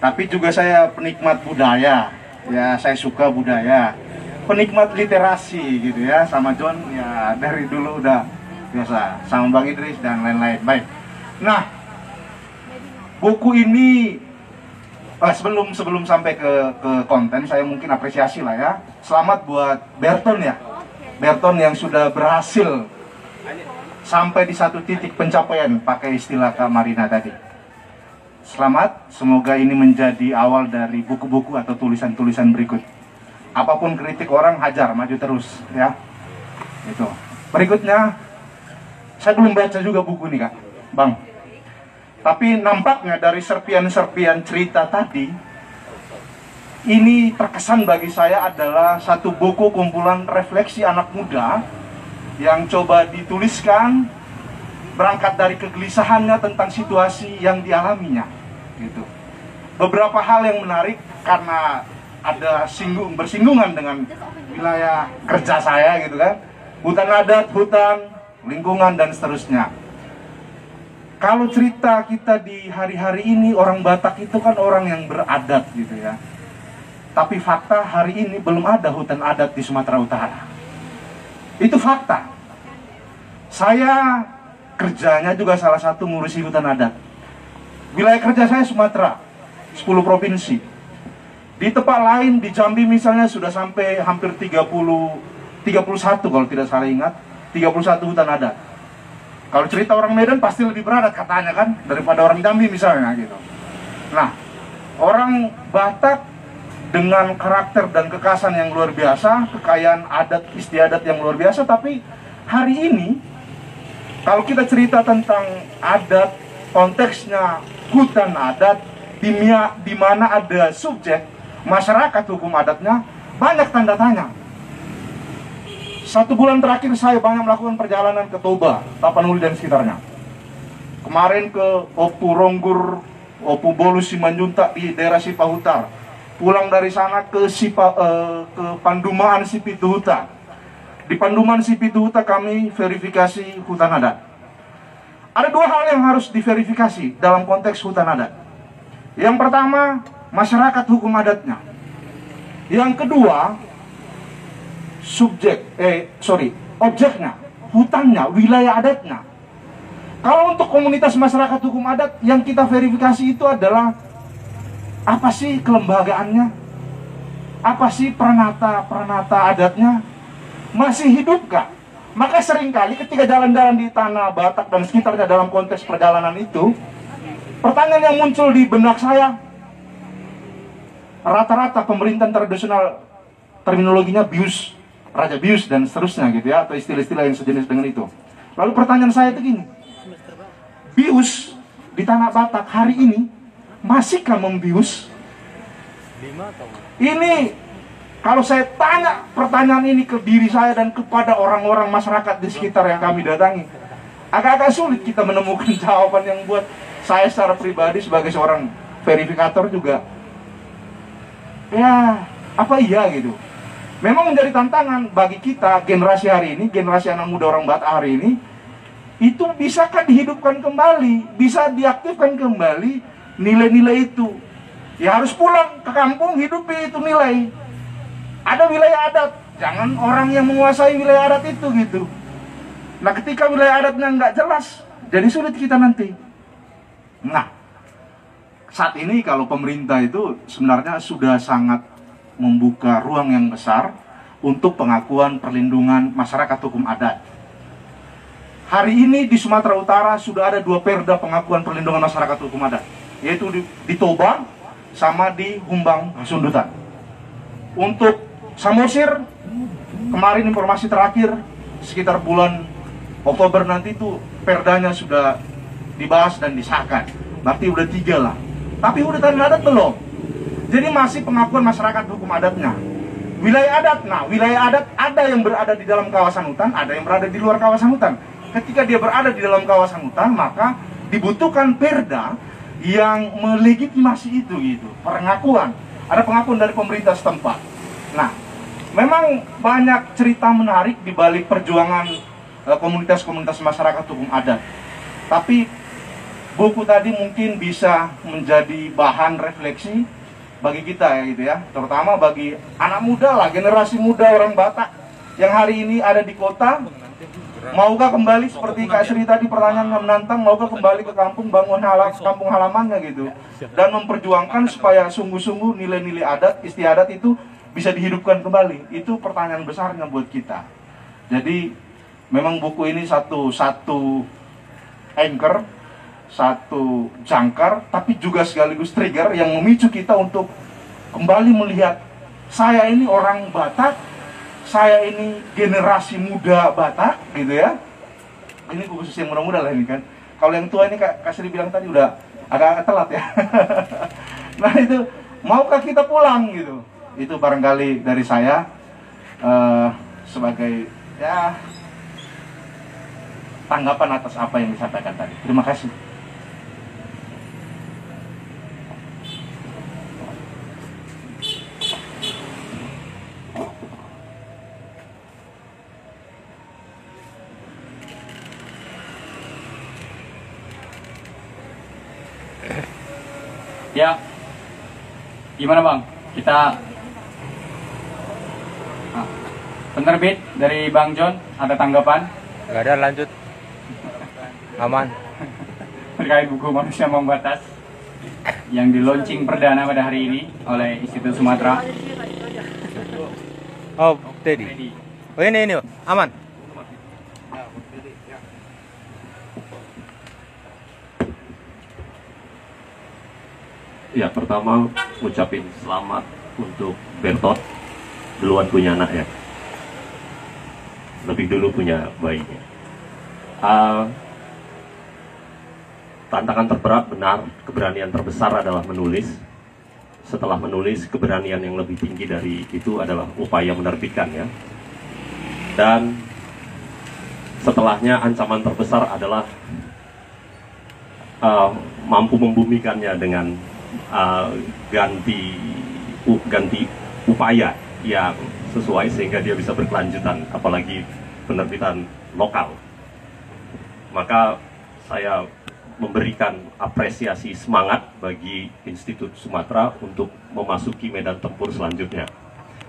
Tapi juga saya penikmat budaya. Ya saya suka budaya. Penikmat literasi, gitu ya. Sama John, ya dari dulu udah biasa. Sama Bang Idris dan lain-lain. Baik. Nah, buku ini sebelum sampai ke konten, saya mungkin apresiasi lah ya. Selamat buat Berton ya. Berton yang sudah berhasil sampai di satu titik pencapaian, pakai istilah Kak Marina tadi. Selamat, semoga ini menjadi awal dari buku-buku atau tulisan-tulisan berikut. Apapun kritik orang, hajar, maju terus ya. Itu. Berikutnya, saya belum baca juga buku ini Kak, Bang. Tapi nampaknya dari serpian-serpian cerita tadi, ini terkesan bagi saya adalah satu buku kumpulan refleksi anak muda yang coba dituliskan berangkat dari kegelisahannya tentang situasi yang dialaminya. Gitu. Beberapa hal yang menarik karena ada bersinggungan dengan wilayah kerja saya gitu kan. Hutan adat, hutan, lingkungan dan seterusnya. Kalau cerita kita di hari-hari ini, orang Batak itu kan orang yang beradat gitu ya. Tapi fakta hari ini belum ada hutan adat di Sumatera Utara. Itu fakta. Saya kerjanya juga salah satu ngurusi hutan adat. Wilayah kerja saya Sumatera, 10 provinsi. Di tempat lain, di Jambi misalnya sudah sampai hampir 31 kalau tidak salah ingat, 31 hutan adat. Kalau cerita orang Medan pasti lebih beradat katanya kan, daripada orang Jambi misalnya gitu. Nah, orang Batak dengan karakter dan kekasan yang luar biasa, kekayaan adat istiadat yang luar biasa, tapi hari ini kalau kita cerita tentang adat, konteksnya hutan adat, di mana ada subjek masyarakat hukum adatnya, banyak tanda tanya. 1 bulan terakhir saya banyak melakukan perjalanan ke Toba, Tapanuli dan sekitarnya. Kemarin ke Opu Ronggur, Opu Bolu Simanjuntak di daerah Sipahutar. Pulang dari sana ke Pandumaan Sipituhuta. Di Pandumaan Sipituhuta kami verifikasi hutan adat. Ada 2 hal yang harus diverifikasi dalam konteks hutan adat. Yang pertama, masyarakat hukum adatnya. Yang kedua, objeknya, hutannya, wilayah adatnya. Kalau untuk komunitas masyarakat hukum adat, yang kita verifikasi itu adalah apa sih kelembagaannya? Apa sih peranata adatnya? Masih hidupkah? Maka seringkali ketika jalan-jalan di tanah Batak dan sekitarnya dalam konteks perjalanan itu, pertanyaan yang muncul di benak saya, rata-rata pemerintahan tradisional terminologinya bius, raja bius dan seterusnya gitu ya, atau istilah-istilah yang sejenis dengan itu. Lalu pertanyaan saya itu gini, bius di tanah Batak hari ini masihkah membius? Ini kalau saya tanya pertanyaan ini ke diri saya dan kepada orang-orang masyarakat di sekitar yang kami datangi, agak-agak sulit kita menemukan jawaban yang buat saya secara pribadi sebagai seorang verifikator juga, ya apa iya gitu. Memang menjadi tantangan bagi kita generasi hari ini, generasi anak muda orang Batak hari ini, itu bisakah dihidupkan kembali, bisa diaktifkan kembali nilai-nilai itu. Ya harus pulang ke kampung, hidupi itu nilai. Ada wilayah adat, jangan orang yang menguasai wilayah adat itu gitu. Nah ketika wilayah adatnya nggak jelas, jadi sulit kita nanti. Nah, saat ini kalau pemerintah itu sebenarnya sudah sangat membuka ruang yang besar untuk pengakuan perlindungan masyarakat hukum adat. Hari ini di Sumatera Utara sudah ada 2 perda pengakuan perlindungan masyarakat hukum adat, yaitu di Toba sama di Humbang Sundutan. Untuk Samosir, kemarin informasi terakhir sekitar bulan Oktober nanti itu perdanya sudah dibahas dan disahkan. Berarti udah 3 lah. Tapi udah tanah adat belum. Jadi masih pengakuan masyarakat hukum adatnya. Wilayah adat, nah wilayah adat ada yang berada di dalam kawasan hutan, ada yang berada di luar kawasan hutan. Ketika dia berada di dalam kawasan hutan, maka dibutuhkan perda yang melegitimasi itu gitu, pengakuan. Ada pengakuan dari pemerintah setempat. Nah, memang banyak cerita menarik di balik perjuangan komunitas-komunitas masyarakat hukum adat. Tapi buku tadi mungkin bisa menjadi bahan refleksi bagi kita ya gitu ya, terutama bagi anak muda lah, generasi muda orang Batak yang hari ini ada di kota. Maukah kembali seperti Kak Sri tadi pertanyaannya menantang, maukah kembali ke kampung, bangun kampung halamannya gitu, dan memperjuangkan supaya sungguh-sungguh nilai-nilai adat, istiadat itu bisa dihidupkan kembali. Itu pertanyaan besarnya buat kita. Jadi memang buku ini satu anchor, satu jangkar, tapi juga sekaligus trigger yang memicu kita untuk kembali melihat, saya ini orang Batak, saya ini generasi muda Batak gitu ya. Ini khusus yang muda-muda lah ini kan. Kalau yang tua ini Kak Sri bilang tadi udah agak telat ya. Nah itu, maukah kita pulang gitu. Itu barangkali dari saya sebagai ya tanggapan atas apa yang disampaikan tadi. Terima kasih. Ya, gimana Bang? Kita penerbit dari Bang John, ada tanggapan? Gak ada, lanjut. Aman. Terkait buku Manusia Membatas yang di launching perdana pada hari ini oleh Institut Sumatera. Oh, Teddy. Oh ini aman. Ya, pertama ucapin selamat untuk Bertot, duluan punya anak ya, lebih dulu punya bayinya. Tantangan terberat benar, keberanian terbesar adalah menulis. Setelah menulis, keberanian yang lebih tinggi dari itu adalah upaya menerbitkannya. Dan setelahnya ancaman terbesar adalah mampu membumikannya dengan ganti upaya yang sesuai sehingga dia bisa berkelanjutan, apalagi penerbitan lokal. Maka saya memberikan apresiasi semangat bagi Institut Sumatera untuk memasuki medan tempur selanjutnya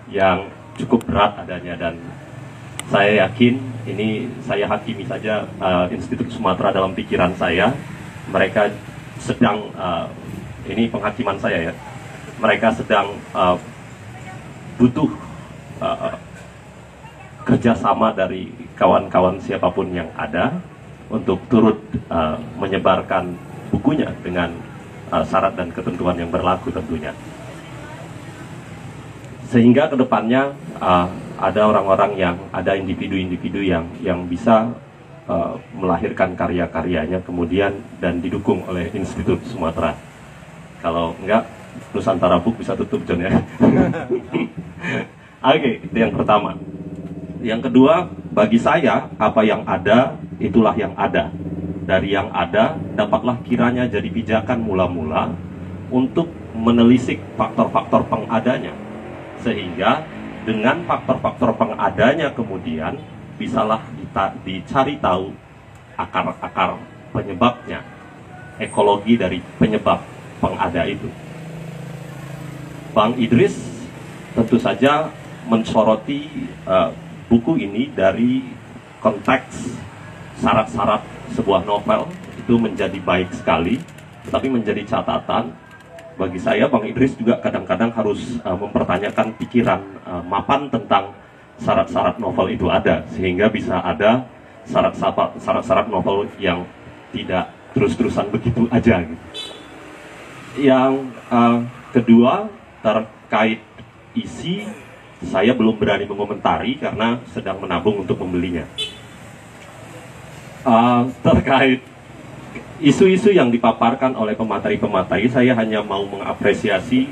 yang cukup berat adanya, dan saya yakin ini saya hakimi saja Institut Sumatera dalam pikiran saya, mereka sedang ini penghakiman saya ya, mereka sedang butuh kerjasama dari kawan-kawan siapapun yang ada untuk turut menyebarkan bukunya dengan syarat dan ketentuan yang berlaku tentunya, sehingga kedepannya ada orang-orang yang ada individu-individu yang bisa melahirkan karya-karyanya kemudian dan didukung oleh Institut Sumatera. Kalau enggak, Nusantara Book bisa tutup, John, ya. Oke, itu yang pertama. Yang kedua, bagi saya apa yang ada itulah yang ada. Dari yang ada dapatlah kiranya jadi pijakan mula-mula untuk menelisik faktor-faktor pengadanya, sehingga dengan faktor-faktor pengadanya kemudian bisalah dicari tahu akar-akar penyebabnya, ekologi dari penyebab pengada itu. Bang Idris tentu saja mensoroti buku ini dari konteks syarat-syarat sebuah novel, itu menjadi baik sekali, tetapi menjadi catatan bagi saya, Bang Idris juga kadang-kadang harus mempertanyakan pikiran mapan tentang syarat-syarat novel itu ada, sehingga bisa ada syarat-syarat novel yang tidak terus-terusan begitu aja gitu. Yang kedua, terkait isi, saya belum berani mengomentari karena sedang menabung untuk membelinya. Terkait isu-isu yang dipaparkan oleh pemateri-pemateri, saya hanya mau mengapresiasi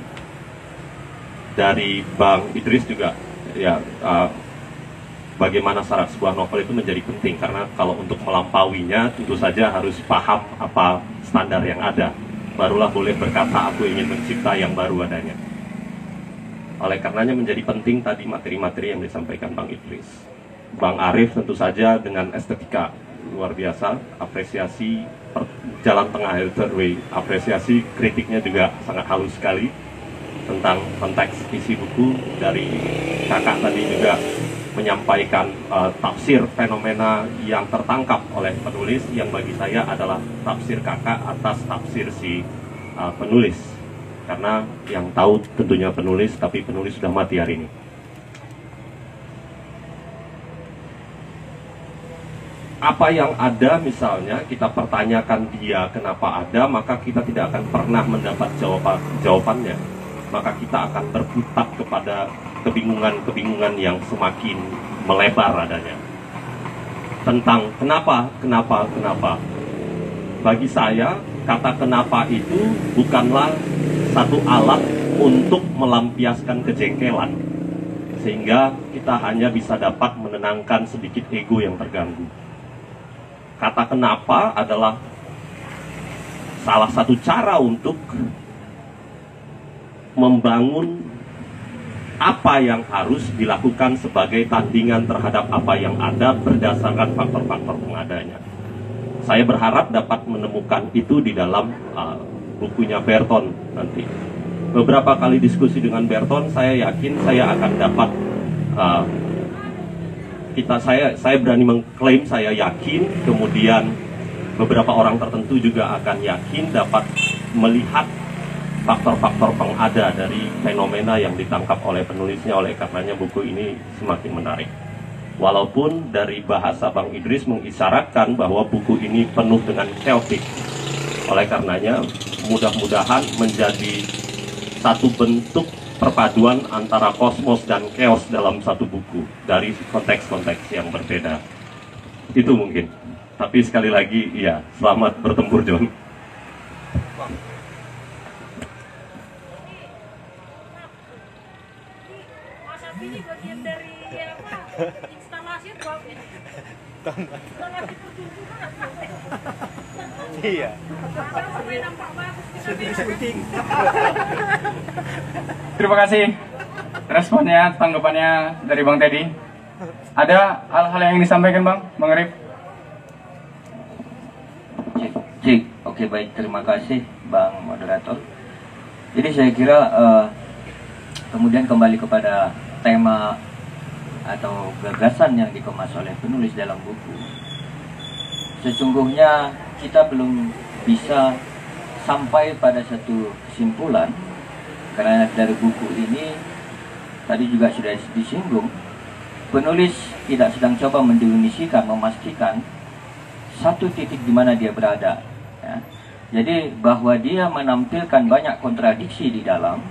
dari Bang Idris juga, ya, bagaimana syarat sebuah novel itu menjadi penting, karena kalau untuk melampauinya tentu saja harus paham apa standar yang ada, barulah boleh berkata aku ingin mencipta yang baru adanya. Oleh karenanya menjadi penting tadi materi-materi yang disampaikan Bang Idris. Bang Arif tentu saja dengan estetika luar biasa, apresiasi jalan tengah third way, apresiasi kritiknya juga sangat halus sekali tentang konteks isi buku. Dari kakak tadi juga menyampaikan tafsir fenomena yang tertangkap oleh penulis, yang bagi saya adalah tafsir kakak atas tafsir si penulis, karena yang tahu tentunya penulis, tapi penulis sudah mati hari ini. Apa yang ada misalnya kita pertanyakan dia kenapa ada, maka kita tidak akan pernah mendapat jawabannya. Maka kita akan berkutat kepada kebingungan-kebingungan yang semakin melebar adanya. Tentang kenapa. Bagi saya, kata kenapa itu bukanlah satu alat untuk melampiaskan kejengkelan, sehingga kita hanya bisa dapat menenangkan sedikit ego yang terganggu. Kata kenapa adalah salah satu cara untuk membangun apa yang harus dilakukan sebagai tandingan terhadap apa yang ada berdasarkan faktor-faktor pengadanya. Saya berharap dapat menemukan itu di dalam bukunya Berton nanti. Beberapa kali diskusi dengan Berton, saya yakin saya akan dapat saya berani mengklaim saya yakin, kemudian beberapa orang tertentu juga akan yakin dapat melihat faktor-faktor pengada dari fenomena yang ditangkap oleh penulisnya. Oleh karenanya buku ini semakin menarik. Walaupun dari bahasa Bang Idris mengisyaratkan bahwa buku ini penuh dengan chaotic. Oleh karenanya mudah-mudahan menjadi satu bentuk perpaduan antara kosmos dan chaos dalam satu buku dari konteks-konteks yang berbeda. Itu mungkin. Tapi sekali lagi, ya, selamat bertempur, John. Ini bagian dari apa? Instalasi atau apa ini? Instalasi pertunjukan. Iya. Supaya nampak bagus kita. Terima kasih responnya, tanggapannya dari Bang Teddy. Ada hal-hal yang disampaikan Bang Arif? Cik. Oke, baik, terima kasih Bang Moderator. Jadi saya kira kemudian kembali kepada tema atau gagasan yang dikemas oleh penulis dalam buku. Sesungguhnya kita belum bisa sampai pada satu kesimpulan, karena dari buku ini tadi juga sudah disinggung, penulis tidak sedang coba mendefinisikan, memastikan satu titik di mana dia berada, ya. Jadi bahwa dia menampilkan banyak kontradiksi di dalam,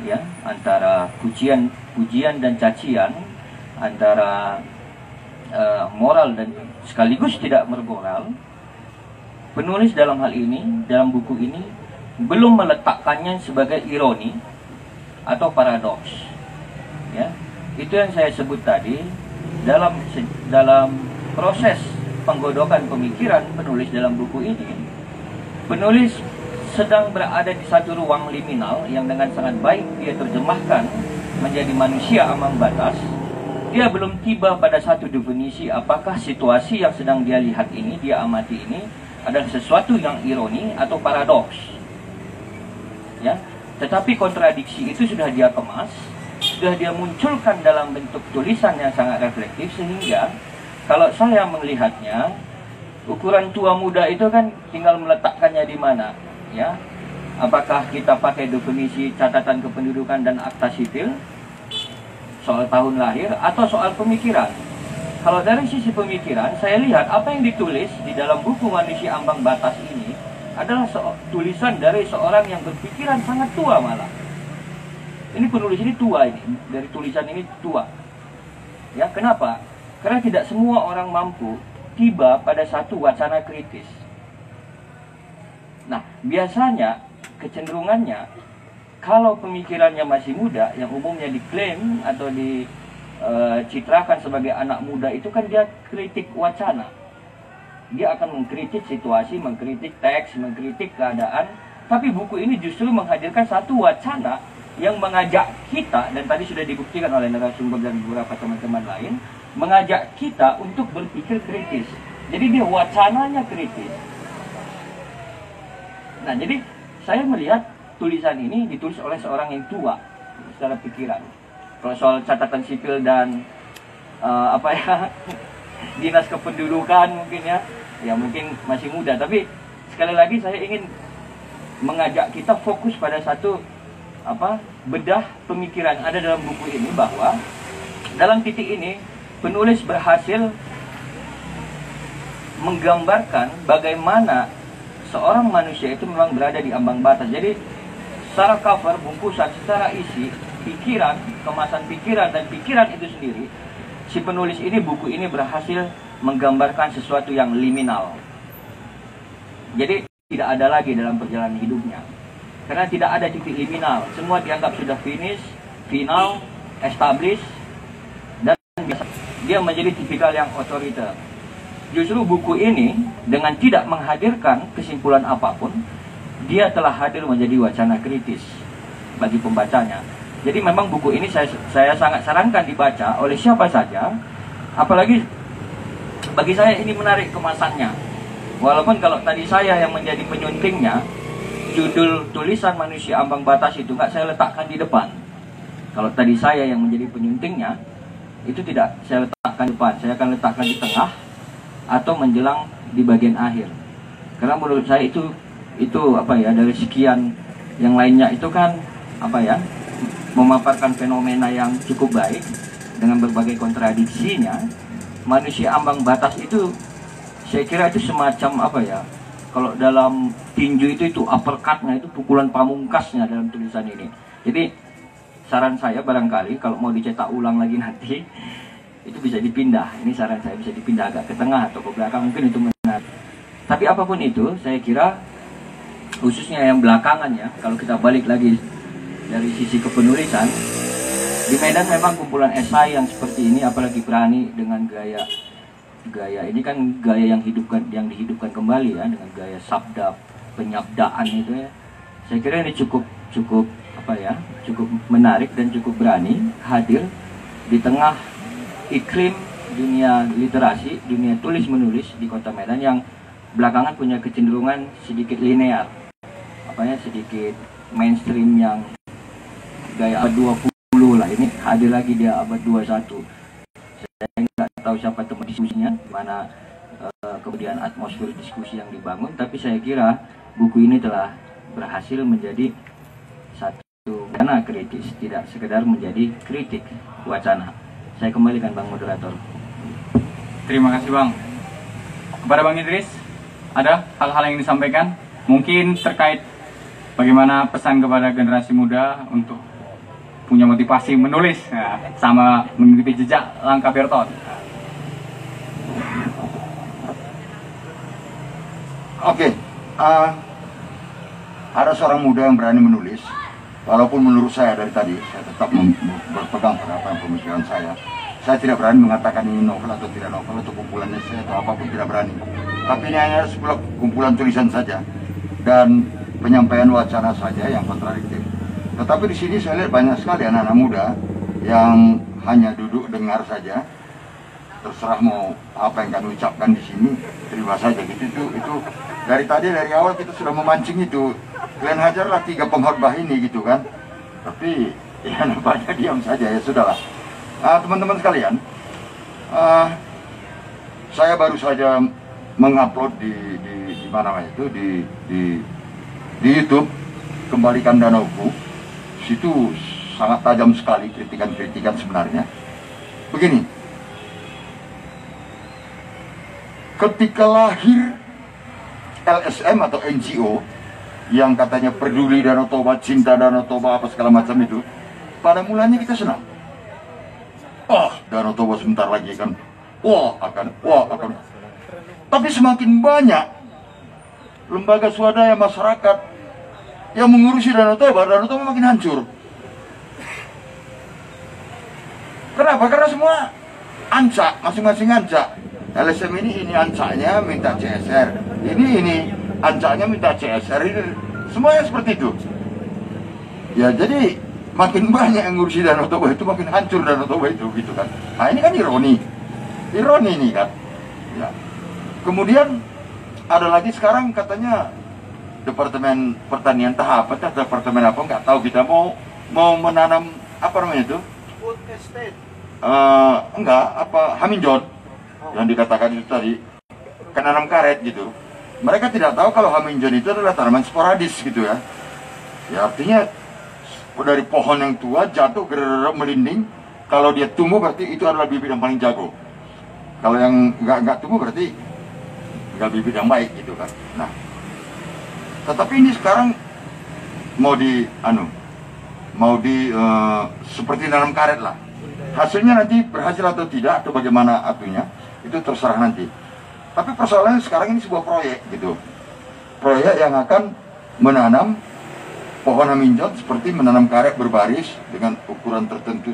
ya, antara pujian dan cacian, antara moral dan sekaligus tidak bermoral, penulis dalam hal ini, dalam buku ini belum meletakkannya sebagai ironi atau paradoks. Ya, itu yang saya sebut tadi dalam proses penggodokan pemikiran penulis dalam buku ini. Penulis sedang berada di satu ruang liminal yang dengan sangat baik dia terjemahkan menjadi manusia ambang batas. Dia belum tiba pada satu definisi apakah situasi yang sedang dia lihat ini, dia amati ini adalah sesuatu yang ironi atau paradoks. Ya, tetapi kontradiksi itu sudah dia kemas, sudah dia munculkan dalam bentuk tulisan yang sangat reflektif, sehingga kalau saya melihatnya, ukuran tua muda itu kan tinggal meletakkannya di mana, ya? Apakah kita pakai definisi catatan kependudukan dan akta sipil, soal tahun lahir, atau soal pemikiran? Kalau dari sisi pemikiran, saya lihat apa yang ditulis di dalam buku Manusia Ambang Batas ini adalah tulisan dari seorang yang berpikiran sangat tua malah. Ini penulis ini tua, ini dari tulisan ini tua. Ya, kenapa? Karena tidak semua orang mampu tiba pada satu wacana kritis. Nah, biasanya kecenderungannya kalau pemikirannya masih muda, yang umumnya diklaim atau dicitrakan sebagai anak muda, itu kan dia kritik wacana. Dia akan mengkritik situasi, mengkritik teks, mengkritik keadaan. Tapi buku ini justru menghadirkan satu wacana yang mengajak kita, dan tadi sudah dibuktikan oleh narasumber dan beberapa teman-teman lain, mengajak kita untuk berpikir kritis. Jadi dia wacananya kritis. Nah, jadi saya melihat tulisan ini ditulis oleh seorang yang tua secara pikiran. Kalau soal catatan sipil dan dinas kependudukan mungkin ya mungkin masih muda, tapi sekali lagi saya ingin mengajak kita fokus pada satu bedah pemikiran ada dalam buku ini, bahwa dalam titik ini penulis berhasil menggambarkan bagaimana seorang manusia itu memang berada di ambang batas. Jadi secara cover, bungkusan, secara isi, pikiran, kemasan pikiran dan pikiran itu sendiri, si penulis ini, buku ini berhasil menggambarkan sesuatu yang liminal. Jadi tidak ada lagi dalam perjalanan hidupnya, karena tidak ada titik liminal. Semua dianggap sudah finish, final, established, dan dia menjadi tipikal yang otoriter. Justru buku ini dengan tidak menghadirkan kesimpulan apapun, dia telah hadir menjadi wacana kritis bagi pembacanya. Jadi memang buku ini saya sangat sarankan dibaca oleh siapa saja, apalagi bagi saya ini menarik kemasannya. Walaupun kalau tadi saya yang menjadi penyuntingnya, judul tulisan Manusia Ambang Batas itu nggak saya letakkan di depan. Kalau tadi saya yang menjadi penyuntingnya, itu tidak saya letakkan di depan, saya akan letakkan di tengah atau menjelang di bagian akhir. Karena menurut saya itu dari sekian yang lainnya itu kan memaparkan fenomena yang cukup baik dengan berbagai kontradiksinya. Manusia Ambang Batas itu saya kira itu semacam kalau dalam tinju itu uppercutnya, itu pukulan pamungkasnya dalam tulisan ini. Jadi saran saya barangkali kalau mau dicetak ulang lagi nanti itu bisa dipindah. Ini saran saya, bisa dipindah agak ke tengah atau ke belakang, mungkin itu menarik. Tapi apapun itu, saya kira khususnya yang belakangan ya, kalau kita balik lagi dari sisi kepenulisan, di Medan memang kumpulan esai yang seperti ini, apalagi berani dengan gaya ini kan gaya yang dihidupkan kembali ya, dengan gaya sabda penyabdaan itu ya. Saya kira ini cukup menarik dan cukup berani hadir di tengah iklim dunia literasi, dunia tulis menulis di Kota Medan yang belakangan punya kecenderungan sedikit linear, sedikit mainstream yang gaya abad 20 lah. Ini hadir lagi dia abad 21. Saya nggak tahu siapa teman diskusinya, mana kemudian atmosfer diskusi yang dibangun, tapi saya kira buku ini telah berhasil menjadi satu wacana kritis, tidak sekedar menjadi kritik wacana. Saya kembalikan Bang Moderator. Terima kasih Bang. Kepada Bang Idris, ada hal-hal yang disampaikan mungkin terkait bagaimana pesan kepada generasi muda untuk punya motivasi menulis sama mengikuti jejak langkah Bertolt. Oke, ada seorang muda yang berani menulis. Walaupun menurut saya dari tadi, saya tetap berpegang pada apa yang pemikiran saya. Saya tidak berani mengatakan ini novel atau tidak novel, atau kumpulan essay atau apapun, tidak berani. Tapi ini hanya sebuah kumpulan tulisan saja dan penyampaian wacana saja yang kontradiktif. Tetapi di sini saya lihat banyak sekali anak-anak muda yang hanya duduk dengar saja, terserah mau apa yang kami ucapkan di sini, terima saja gitu. Itu dari awal kita sudah memancing itu. Kalian hajarlah 3 pengkhotbah ini gitu kan. Tapi ya nampaknya diam saja, ya sudahlah. Teman-teman sekalian, saya baru saja mengupload di mana itu di YouTube, Kembalikan Danauku. Situ sangat tajam sekali kritikan-kritikan sebenarnya. Begini, ketika lahir LSM atau NGO yang katanya peduli Danau Toba, cinta Danau Toba, apa segala macam itu, pada mulanya kita senang. Danau Toba sebentar lagi kan, akan. Tapi semakin banyak lembaga swadaya masyarakat yang mengurusi Danau Toba makin hancur. Kenapa? Karena semua ancak, masing-masing ancak. LSM ini ancaknya minta CSR, ini ancaknya minta CSR, ini semuanya seperti itu. Ya jadi makin banyak yang ngurusi Danau Toba itu makin hancur Danau Toba itu gitu kan. Nah ini kan ironi ini kan. Ya. Kemudian ada lagi sekarang katanya Departemen Pertanian Departemen apa nggak tahu, kita mau menanam apa namanya itu? Food estate. Haminjon. Yang dikatakan itu tadi, menanam karet gitu. Mereka tidak tahu kalau haminjon itu adalah tanaman sporadis gitu ya. Ya artinya dari pohon yang tua jatuh melinding, kalau dia tumbuh berarti itu adalah bibit yang paling jago. Kalau yang nggak tumbuh berarti nggak bibit yang baik gitu kan. Nah, tetapi ini sekarang mau seperti nanam karet lah. Hasilnya nanti berhasil atau tidak atau bagaimana atunya itu terserah nanti. Tapi persoalannya sekarang ini sebuah proyek gitu. Proyek yang akan menanam pohon haminjon seperti menanam karet berbaris dengan ukuran tertentu.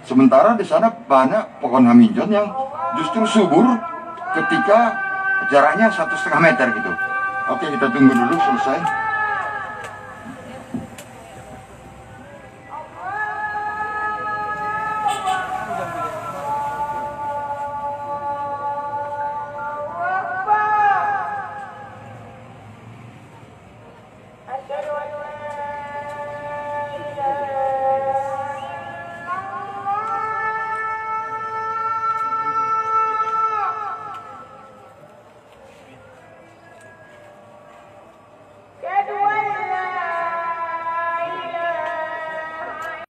Sementara di sana banyak pohon haminjon yang justru subur ketika jaraknya 1,5 meter gitu. Oke, kita tunggu dulu selesai.